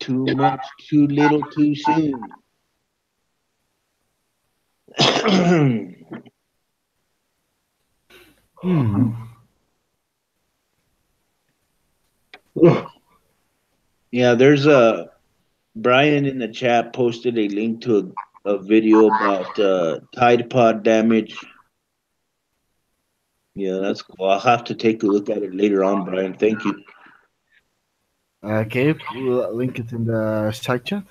Too much, too little, too soon. Hmm. Yeah, there's a Brian in the chat posted a link to a video about Tide Pod damage. Yeah, that's cool. I'll have to take a look at it later on, Brian. Thank you. Okay, we'll link it in the side chat.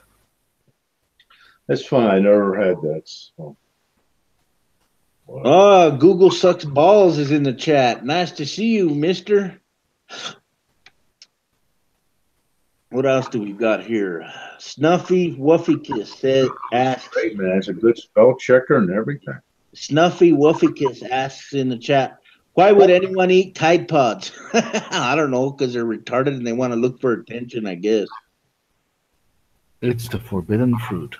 That's fine. I never had that. So. Oh, Google sucks balls is in the chat. Nice to see you, mister. What else do we got here? Snuffy Wuffikiss asks. Great, man. It's a good spell checker and everything. Snuffy Wuffikiss asks in the chat, why would anyone eat Tide Pods? I don't know, because they're retarded and they want to look for attention, I guess. It's the forbidden fruit.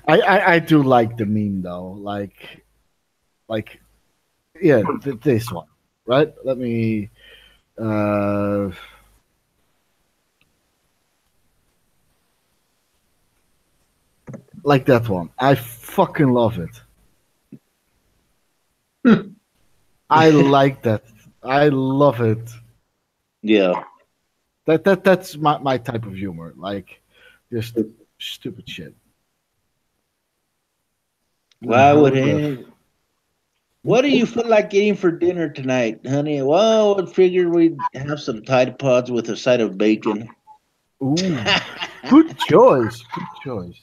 I do like the meme though. Like yeah, this one, right? Let me. Like that one. I fucking love it. I like that. I love it. Yeah. That's my type of humor. Like just stupid shit. Why would anyone? What do you feel like eating for dinner tonight, honey? Well, I figured we'd have some Tide Pods with a side of bacon. Ooh, good choice. Good choice.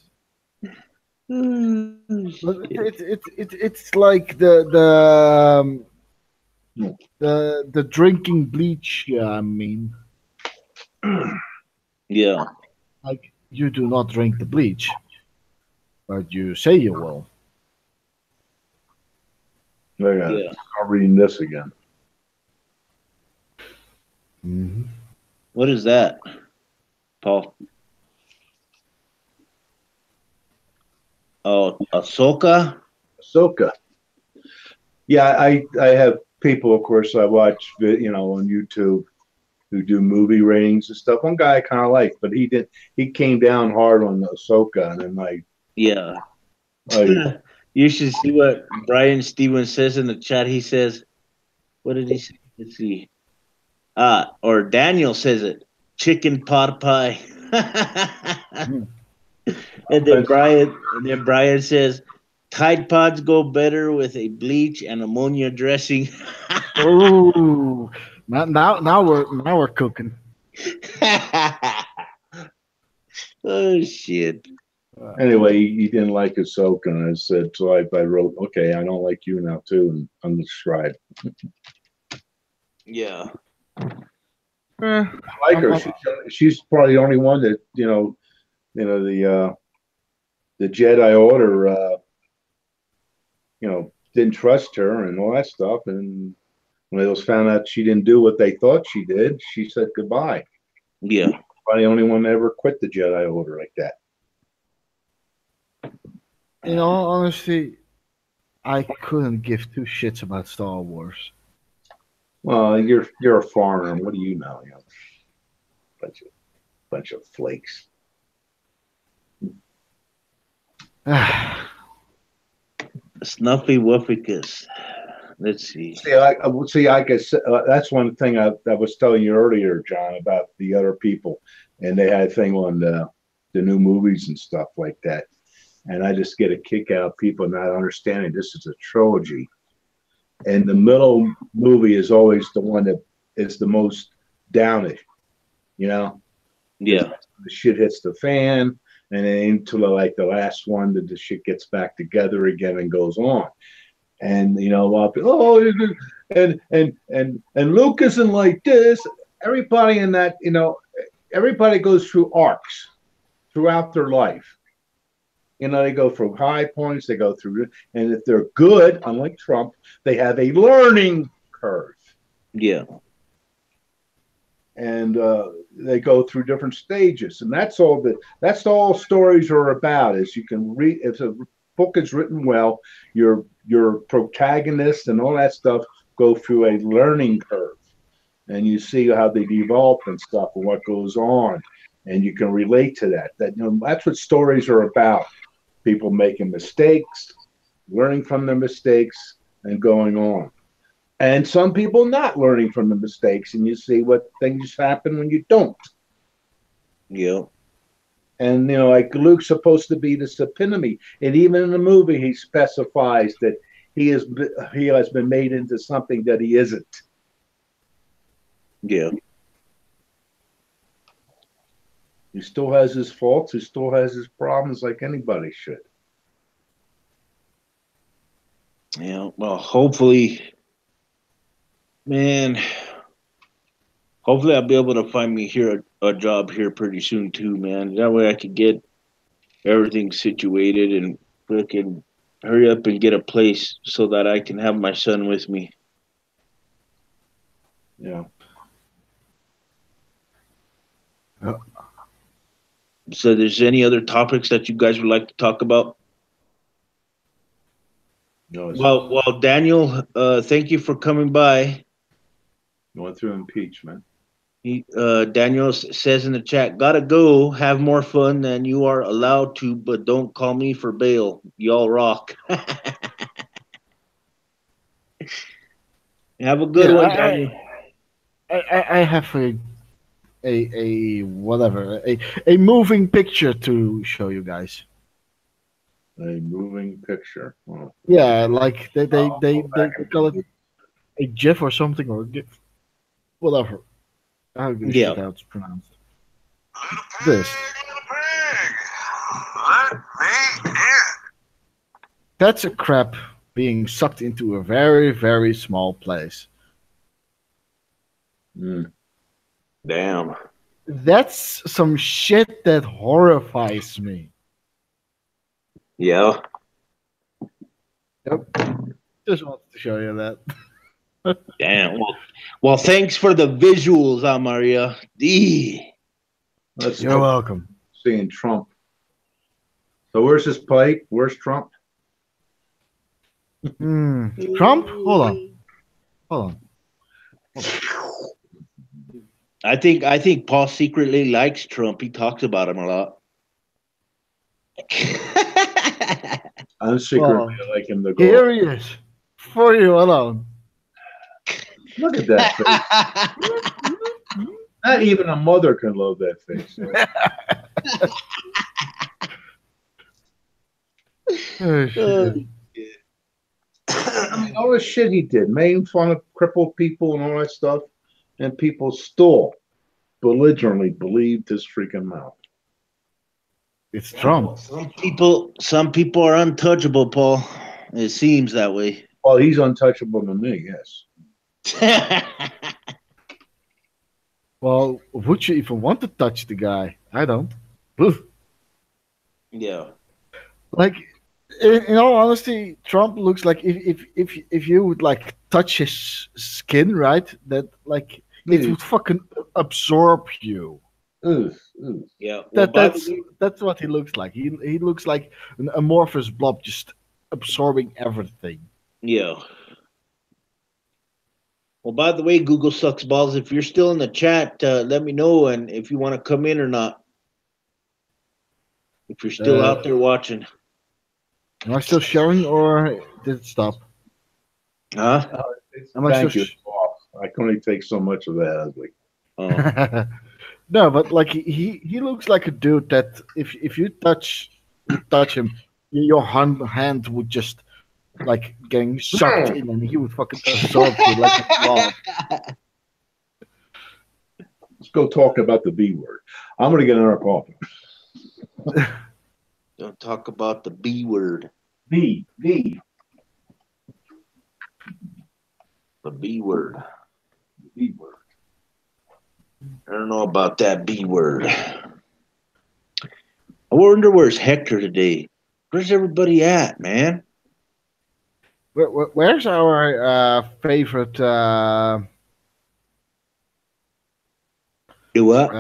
But it's like the drinking bleach. I mean, Yeah. like you do not drink the bleach, but you say you will. Yeah. I'm reading this again. Mm-hmm. What is that, Paul? Oh, Ahsoka? Ahsoka. Yeah, I have people, of course, I watch, on YouTube who do movie ratings and stuff. One guy I kind of like, but he came down hard on Ahsoka, and then Yeah. You should see what Brian Stevens says in the chat. He says, what did he say? Let's see. Or Daniel says it. Chicken pot pie. And then Brian says, Tide Pods go better with a bleach and ammonia dressing. Oh, now we're cooking. Oh shit. Anyway, he didn't like Ahsoka, and I said, so I wrote, okay, I don't like you now too, and unsubscribe. Yeah. I like her. She's probably the only one that the Jedi Order didn't trust her and all that stuff, and when they found out she didn't do what they thought she did, she said goodbye. Yeah. Probably the only one that ever quit the Jedi Order like that. In all honesty, I couldn't give two shits about Star Wars. Well, you're a foreigner. What do you know? Bunch of flakes. Snuffy Wufficus. Let's see. I guess that's one thing I was telling you earlier, John, about the other people, and they had a thing on the new movies and stuff like that, and I just get a kick out of people not understanding this is a trilogy, and the middle movie is always the one that is the most downish, you know. Yeah. The shit hits the fan, and then until like the last one that the shit gets back together again and goes on. And you know, and Luke isn't like this. Everybody in that, you know, everybody goes through arcs throughout their life. You know, they go through high points, they go through, and if they're good, unlike Trump, they have a learning curve. Yeah. And they go through different stages, and that's all stories are about. Is you can read if a book is written well, your protagonist and all that stuff go through a learning curve, and you see how they develop and stuff and what goes on, and you can relate to that. That, you know, that's what stories are about. People making mistakes, learning from their mistakes, and going on. And some people not learning from the mistakes, and you see what things happen when you don't. Yeah. And, you know, like Luke's supposed to be this epitome. And even in the movie, he specifies that he has been made into something that he isn't. Yeah. He still has his faults. He still has his problems like anybody should. Yeah. Well, hopefully, man, hopefully I'll be able to find me here a job here pretty soon too, man. That way I could get everything situated and freaking hurry up and get a place so that I can have my son with me. Yeah. So there's any other topics that you guys would like to talk about? No, Well, Daniel, thank you for coming by. going through impeachment. Daniel says in the chat, gotta go, have more fun than you are allowed to, but don't call me for bail. Y'all rock. Have a good one, Daniel. I have a moving picture to show you guys. A moving picture. Oh. Yeah, like they call it a GIF or something, or GIF, whatever. I don't give a shit how it's pronounced. This. Let me in. That's a crab being sucked into a very, very small place. Damn. That's some shit that horrifies me. Yeah. Yep. Just wanted to show you that. Damn. Well, thanks for the visuals, Amaria. You're welcome. Seeing Trump. So where's his plate? Where's Trump? Trump? Hold on. I think Paul secretly likes Trump. He talks about him a lot. I'm secretly like him to go. Here he is. For you alone. Look at that face. Not even a mother can love that face. I mean, all the shit he did, making fun of crippled people and all that stuff, and people still belligerently believed his freaking mouth. It's Trump. Some people are untouchable, Paul. It seems that way. Well, he's untouchable to me, yes. Well, would you even want to touch the guy? I don't. Oof. Yeah. Like, in all honesty, Trump looks like if you would like touch his skin, right? That like it would fucking absorb you. Yeah. That's what he looks like. He looks like an amorphous blob just absorbing everything. Yeah. Well, by the way, Google sucks balls. If you're still in the chat, let me know, and if you want to come in or not. If you're still out there watching. Am I still showing or did it stop? Huh? Am I Thank still you. I can only take so much of that ugly. Oh. No, but like he looks like a dude that if you touch him, your hand would just like getting sucked in, and he would fucking absorb you like a blob. Let's go talk about the B word. I'm going to get another coffee. Don't talk about the B word. B. The B word. B word. I don't know about that B word. I wonder where's Hector today. Where's everybody at, man? Where's our favorite? Do what?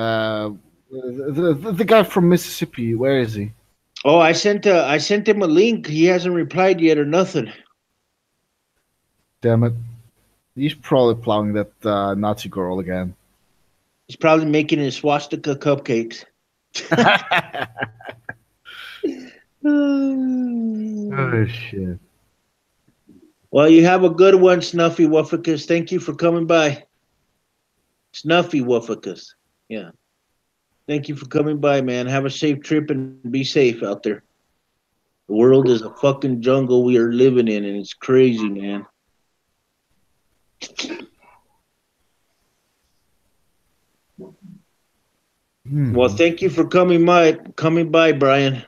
The guy from Mississippi. Where is he? Oh, I sent him a link. He hasn't replied yet or nothing. Damn it! He's probably plowing that Nazi girl again. He's probably making his swastika cupcakes. Oh shit! Well, you have a good one, Snuffy Wufficus. Thank you for coming by. Snuffy Wufficus. Yeah. Thank you for coming by, man. Have a safe trip and be safe out there. The world is a fucking jungle we are living in, and it's crazy, man. Well, thank you for coming by, Brian.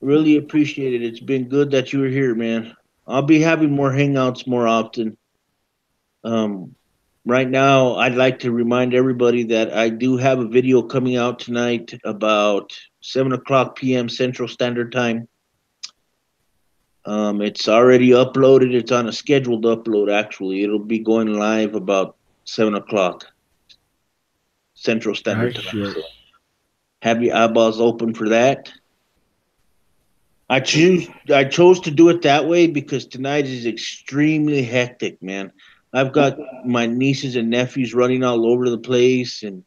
Really appreciate it. It's been good that you were here, man. I'll be having more hangouts more often. Right now, I'd like to remind everybody that I do have a video coming out tonight about 7:00 p.m. Central Standard Time. It's already uploaded. It's on a scheduled upload, actually. It'll be going live about 7:00 Central Standard Time. So have your eyeballs open for that. I chose to do it that way because tonight is extremely hectic, man. I've got my nieces and nephews running all over the place, and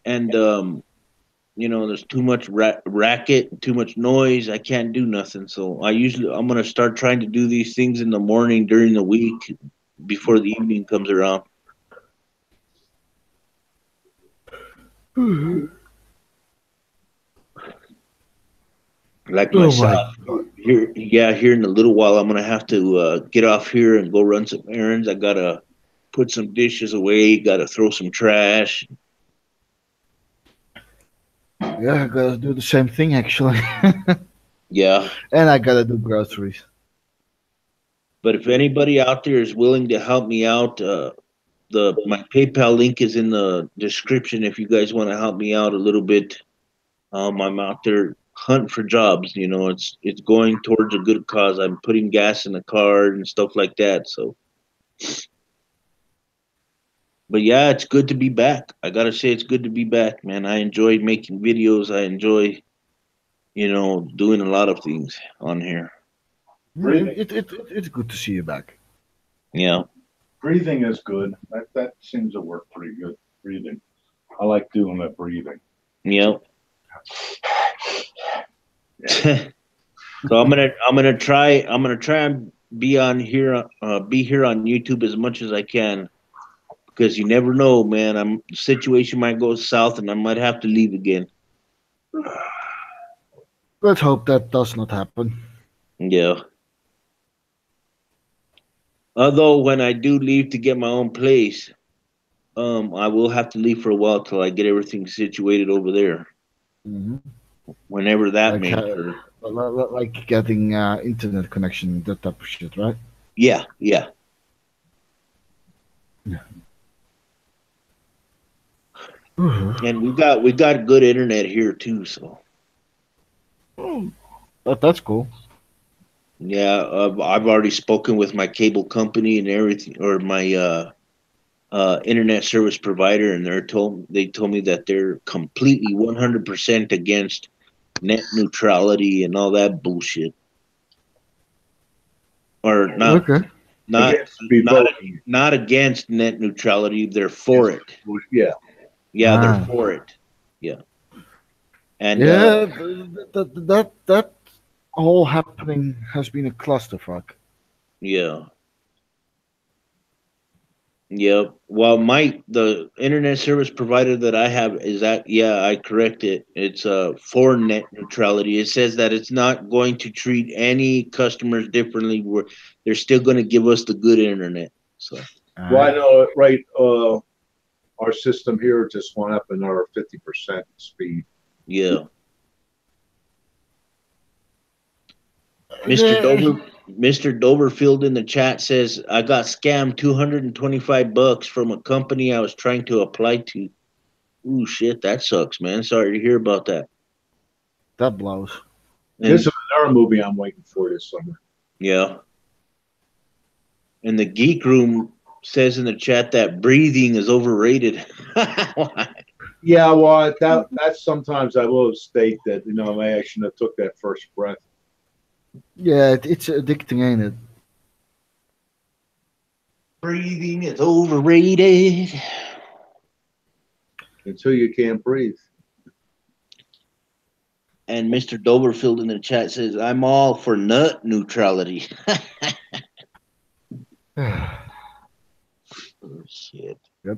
there's too much racket, too much noise. I can't do nothing. So I'm gonna start trying to do these things in the morning during the week before the evening comes around. Like myself, here in a little while, I'm gonna have to get off here and go run some errands. I gotta put some dishes away. Gotta throw some trash. Yeah, I gotta do the same thing actually. Yeah, and I gotta do groceries. But if anybody out there is willing to help me out, my PayPal link is in the description. If you guys want to help me out a little bit, I'm out there hunting for jobs. It's going towards a good cause. I'm putting gas in the car and stuff like that. So, but yeah, it's good to be back. I gotta say, it's good to be back, man. I enjoy making videos. I enjoy, doing a lot of things on here. It's good to see you back. Yeah. Breathing is good. That seems to work pretty good. Breathing. I like doing that breathing. Yep. So I'm gonna try and be here on YouTube as much as I can, because you never know, man. The situation might go south and I might have to leave again. Let's hope that does not happen. Yeah. Although when I do leave to get my own place, I will have to leave for a while till I get everything situated over there. Mm-hmm. Whenever that may occur. Like getting internet connection, that type of shit, right? Yeah. And we got good internet here too, so. That's cool. Yeah, I've already spoken with my cable company and everything, or my internet service provider, and they told me that they're completely 100% against net neutrality and all that bullshit. Or not, okay. not against net neutrality. They're for it. Yeah. Yeah, they're for it. Yeah. And that whole happening has been a clusterfuck. Yeah. Yep. Well, the internet service provider that I have is that, yeah, I correct it. It's for net neutrality. It says that it's not going to treat any customers differently. They're still going to give us the good internet. So. Well, I know, right? Our system here just went up another 50% speed. Yeah. Mr. Doverfield in the chat says, I got scammed $225 from a company I was trying to apply to. Ooh, shit, that sucks, man. Sorry to hear about that. That blows. And, this is another movie I'm waiting for this summer. Yeah. And the Geek Room says in the chat that breathing is overrated. Yeah, well, that's sometimes I will state that, maybe I shouldn't have took that first breath. Yeah, it's addicting, ain't it? Breathing is overrated. Until you can't breathe. And Mr. Doverfield in the chat says, I'm all for nut neutrality. Oh, shit. Yep.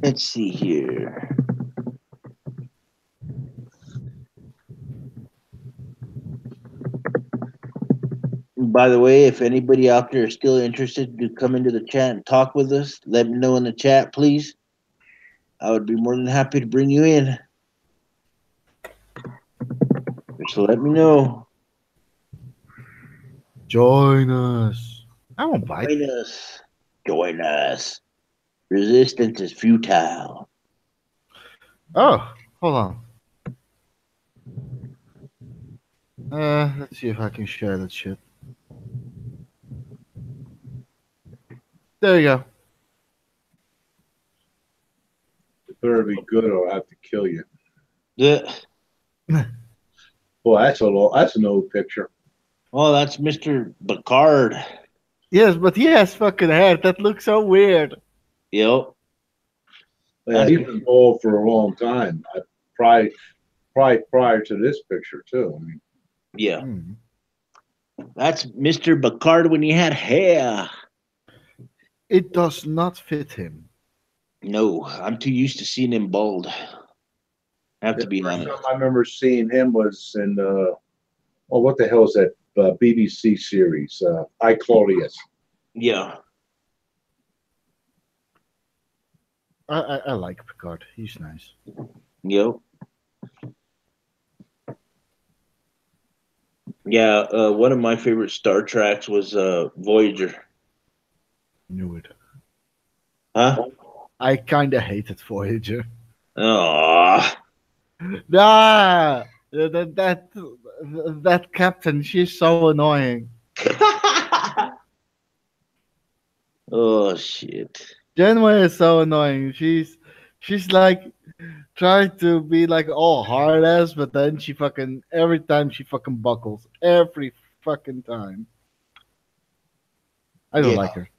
Let's see here. By the way, if anybody out there is still interested to come into the chat and talk with us, let me know in the chat, please. I would be more than happy to bring you in. Just let me know. Join us. I won't bite. Join us. Join us. Resistance is futile. Oh, hold on. Let's see if I can share that shit. There you go. It better be good or I'll have to kill you. Yeah. Well, that's an old picture. Oh, that's Mr. Bacard. Yes, but he has fucking hair. That looks so weird. Yep. Yeah, he's been bald for a long time. Probably prior to this picture too. I mean, yeah. That's Mr. Bacard when he had hair. It does not fit him. No, I'm too used to seeing him bald. I have to be honest. The first time I remember seeing him was in what the hell is that BBC series? I, Claudius. Yeah. I like Picard. He's nice. Yep. Yeah, one of my favorite Star Treks was Voyager. Knew it. Huh? I kind of hated Voyager. Aww. Nah, that captain, she's so annoying. Oh shit. Janeway is so annoying. She's like trying to be like all hard ass, but then every time she fucking buckles. Every fucking time. I don't like her.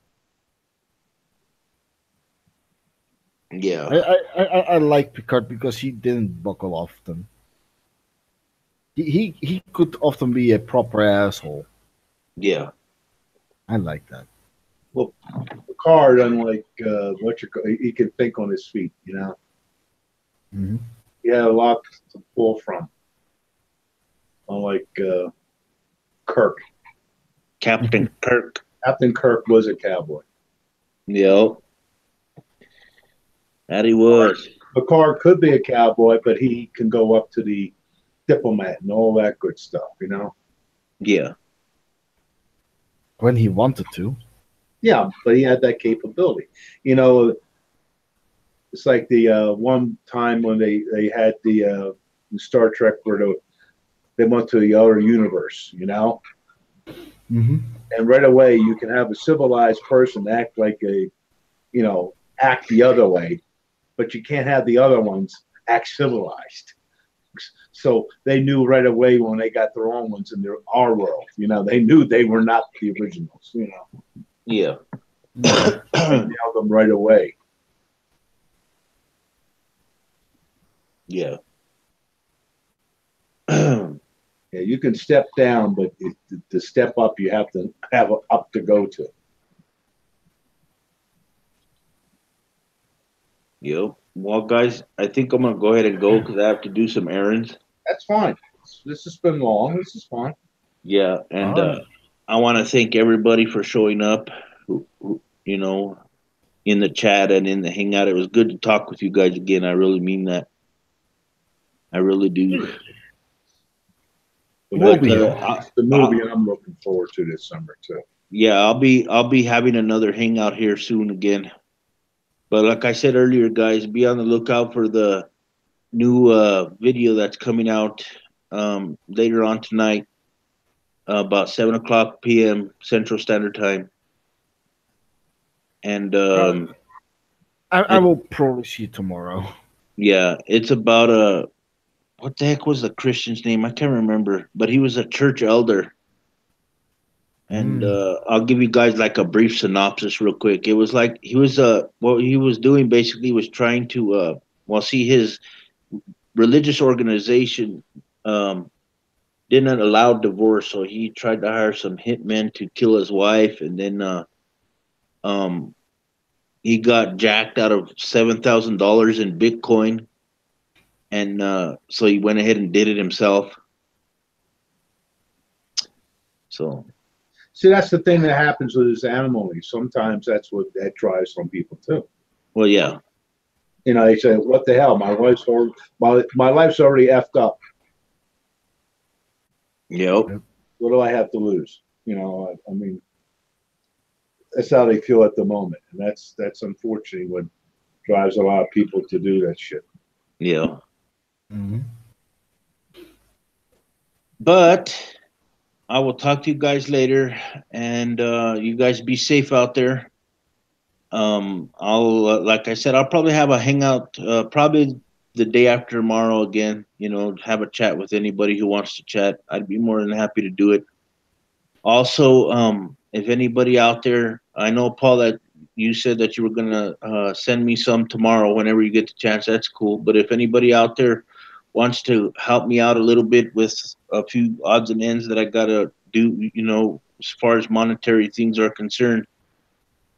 Yeah. I like Picard because he didn't buckle often. He could often be a proper asshole. Yeah. I like that. Well, Picard, unlike he can think on his feet, Mm-hmm. He had a lot to pull from. Unlike Kirk. Captain Kirk. Captain Kirk was a cowboy. Yep. That he was. Picard could be a cowboy, but he can go up to the diplomat and all that good stuff, Yeah. When he wanted to. Yeah, but he had that capability. It's like the one time when they had the Star Trek where they went to the other universe, Mm-hmm. And right away you can have a civilized person act like act the other way, but you can't have the other ones act civilized. So they knew right away when they got the wrong ones in our world. They knew they were not the originals. Yeah. They nailed them right away. Yeah. Yeah, you can step down, but to step up, you have to have a up to go to. Yep. Well, guys, I think I'm gonna go ahead and go because I have to do some errands. That's fine. This has been long. This is fine. Yeah, and All right. I want to thank everybody for showing up. In the chat and in the hangout. It was good to talk with you guys again. I really mean that. I really do. We'll be It's the movie I'm looking forward to this summer too. Yeah, I'll be having another hangout here soon again. But like I said earlier, guys, be on the lookout for the new video that's coming out later on tonight, about 7 o'clock p.m. Central Standard Time. And I will probably see you tomorrow. yeah, it's about what the heck was the Christian's name? I can't remember, but he was a church elder. And I'll give you guys like a brief synopsis real quick. It was like he was what he was doing basically was trying to see his religious organization didn't allow divorce, so he tried to hire some hitmen to kill his wife, and then he got jacked out of $7,000 in Bitcoin, and so he went ahead and did it himself. So, see, that's the thing that happens with this alimony. Sometimes that drives some people too. Well, yeah. They say, "What the hell? My life's already effed up. Yep. What do I have to lose?" I mean, that's how they feel at the moment, and that's unfortunately what drives a lot of people to do that shit. Yeah. Mm-hmm. But I will talk to you guys later, and you guys be safe out there. I'll like I said, I'll probably have a hangout probably the day after tomorrow again. Have a chat with anybody who wants to chat. I'd be more than happy to do it. Also, if anybody out there, I know Paul that you said that you were gonna send me some tomorrow whenever you get the chance. That's cool. But if anybody out there wants to help me out a little bit with a few odds and ends that I gotta do, as far as monetary things are concerned,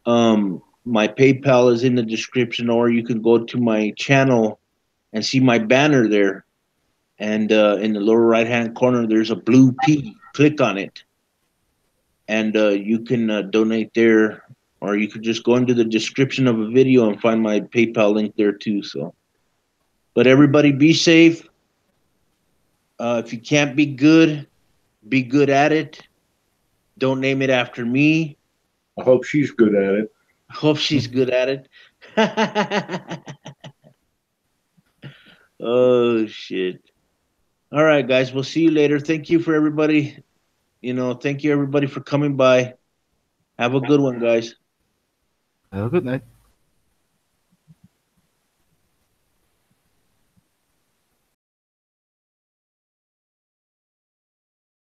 my PayPal is in the description, or you can go to my channel and see my banner there. And in the lower right-hand corner, there's a blue P. Click on it, and you can donate there, or you could just go into the description of a video and find my PayPal link there too. So, but everybody be safe. If you can't be good at it. Don't name it after me. I hope she's good at it. Hope she's good at it. Oh shit. All right, guys. We'll see you later. Thank you for everybody. Thank you everybody for coming by. Have a good one, guys. Have a good night.